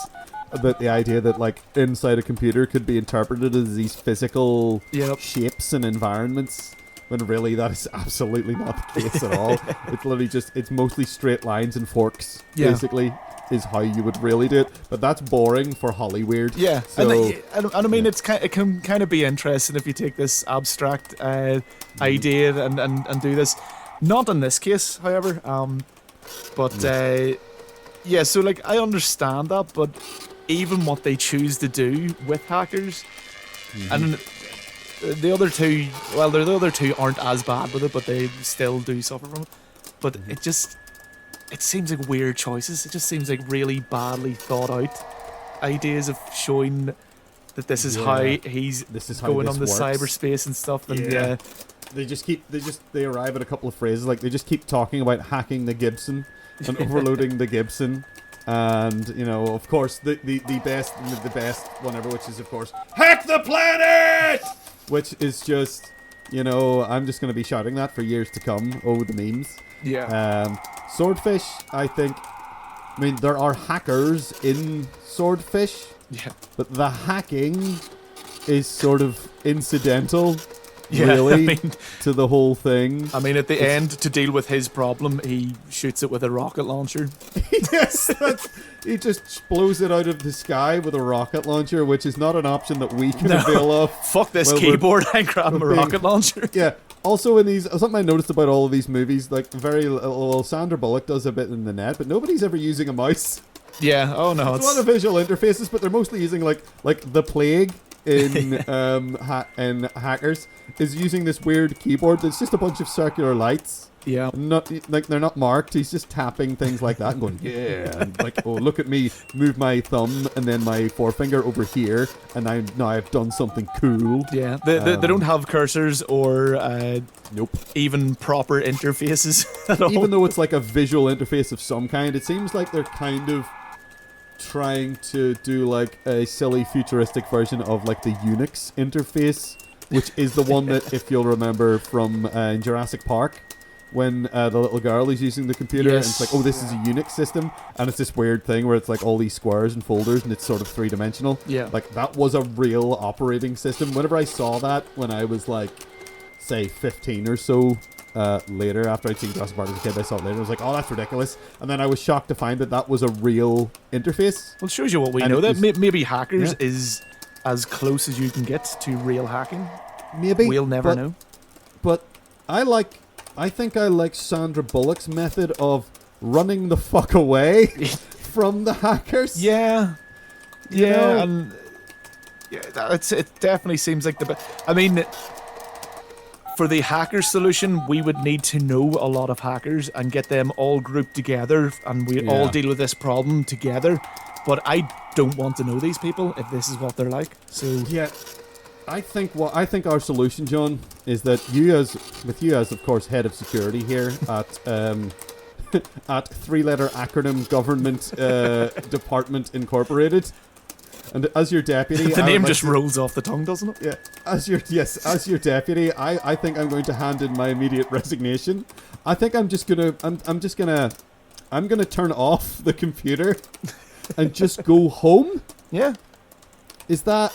About the idea that like inside a computer could be interpreted as these physical shapes and environments. When really that is absolutely not the case at all. It's literally it's mostly straight lines and forks, basically, is how you would really do it. But that's boring for Hollywood. Yeah, so, and I mean, it can kind of be interesting if you take this abstract idea and do this. Not in this case, however. So like I understand that, but even what they choose to do with Hackers, and the other two aren't as bad with it, but they still do suffer from it. But it seems like weird choices. It just seems like really badly thought out ideas of showing that this is how he's going on the cyberspace and stuff. And they arrive at a couple of phrases, like they just keep talking about hacking the Gibson and overloading the Gibson. And, you know, of course, the best one ever, which is, of course, hack the planet! Which is just, you know, I'm just going to be shouting that for years to come. Oh, the memes. Yeah. Swordfish, I think, I mean, there are hackers in Swordfish. Yeah. But the hacking is sort of incidental, Yeah, really, to the whole thing. I mean, at the end, to deal with his problem, he shoots it with a rocket launcher. Yes, he just blows it out of the sky with a rocket launcher, which is not an option that we can avail of. Fuck this keyboard, I grab a rocket launcher. Yeah. Also, in these, something I noticed about all of these movies, like well, Sandra Bullock does a bit in the net, but nobody's ever using a mouse. Yeah. Oh no. It's a lot of visual interfaces, but they're mostly using like the Plague in in Hackers is using this weird keyboard that's just a bunch of circular lights. Yeah. Not like they're not marked. He's just tapping things like that and going, yeah, and like, oh, look at me, move my thumb and then my forefinger over here, and now I've done something cool. Yeah. They don't have cursors or nope, even proper interfaces at all. Even though it's like a visual interface of some kind, it seems like they're kind of trying to do like a silly futuristic version of like the Unix interface, which is the one that, if you'll remember from in Jurassic Park, when the little girl is using the computer, and it's like, oh, this is a Unix system, and it's this weird thing where it's like all these squares and folders, and it's sort of three-dimensional. Yeah. Like, that was a real operating system. Whenever I saw that when I was like, say, 15 or so, later, after I'd seen Jurassic Park as a kid, I saw it later, I was like, oh, that's ridiculous. And then I was shocked to find that that was a real interface. Well, it shows you what we know. That maybe Hackers is as close as you can get to real hacking. Maybe. We'll never know. But I think I like Sandra Bullock's method of running the fuck away from the hackers. Yeah. You know? And it definitely seems like the best. I mean, for the hacker solution, we would need to know a lot of hackers and get them all grouped together, and we all deal with this problem together. But I don't want to know these people if this is what they're like. So yeah, I think our solution, John, is that you as of course head of security here at at three-letter acronym Government Department Incorporated. And as your deputy, the name just rolls off the tongue, doesn't it? Yeah. As your deputy, I think I'm going to hand in my immediate resignation. I think I'm gonna turn off the computer and just go home. Yeah. Is that?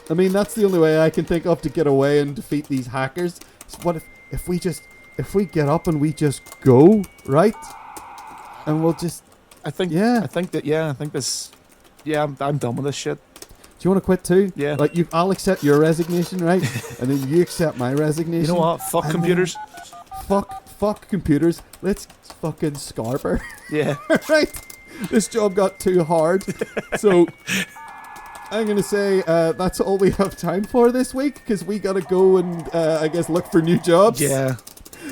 I mean, that's the only way I can think of to get away and defeat these hackers. So what if we get up and we just go, right? And we'll just. I think this. Yeah, I'm done with this shit. Do you want to quit too? Yeah. Like, I'll accept your resignation, right? And then you accept my resignation. You know what? Fuck computers. Fuck computers. Let's fucking Scarper. Yeah. Right? This job got too hard. So, I'm going to say that's all we have time for this week, because we got to go and, I guess, look for new jobs. Yeah.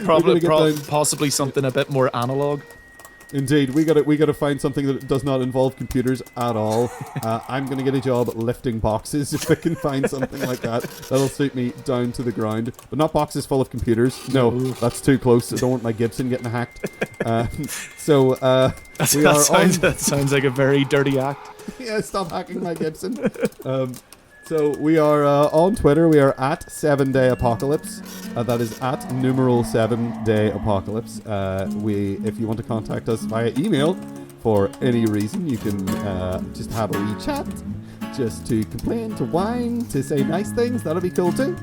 Possibly something a bit more analog. Indeed, we gotta find something that does not involve computers at all. I'm gonna get a job lifting boxes if I can find something like that. That'll suit me down to the ground, but not boxes full of computers. No, that's too close. I don't want my Gibson getting hacked. That sounds like a very dirty act. Yeah, stop hacking my Gibson. So we are on Twitter. We are at 7-Day Apocalypse. That is at numeral 7-Day Apocalypse. If you want to contact us via email for any reason, you can just have a wee chat, just to complain, to whine, to say nice things. That'll be cool too.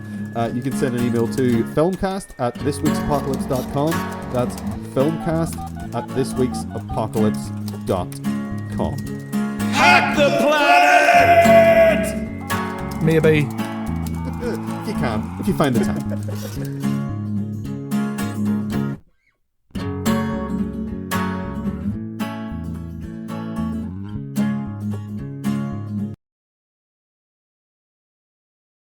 You can send an email to filmcast@thisweeksapocalypse.com. That's filmcast@thisweeksapocalypse.com. Hack the planet! Maybe. If you can, if you find the time.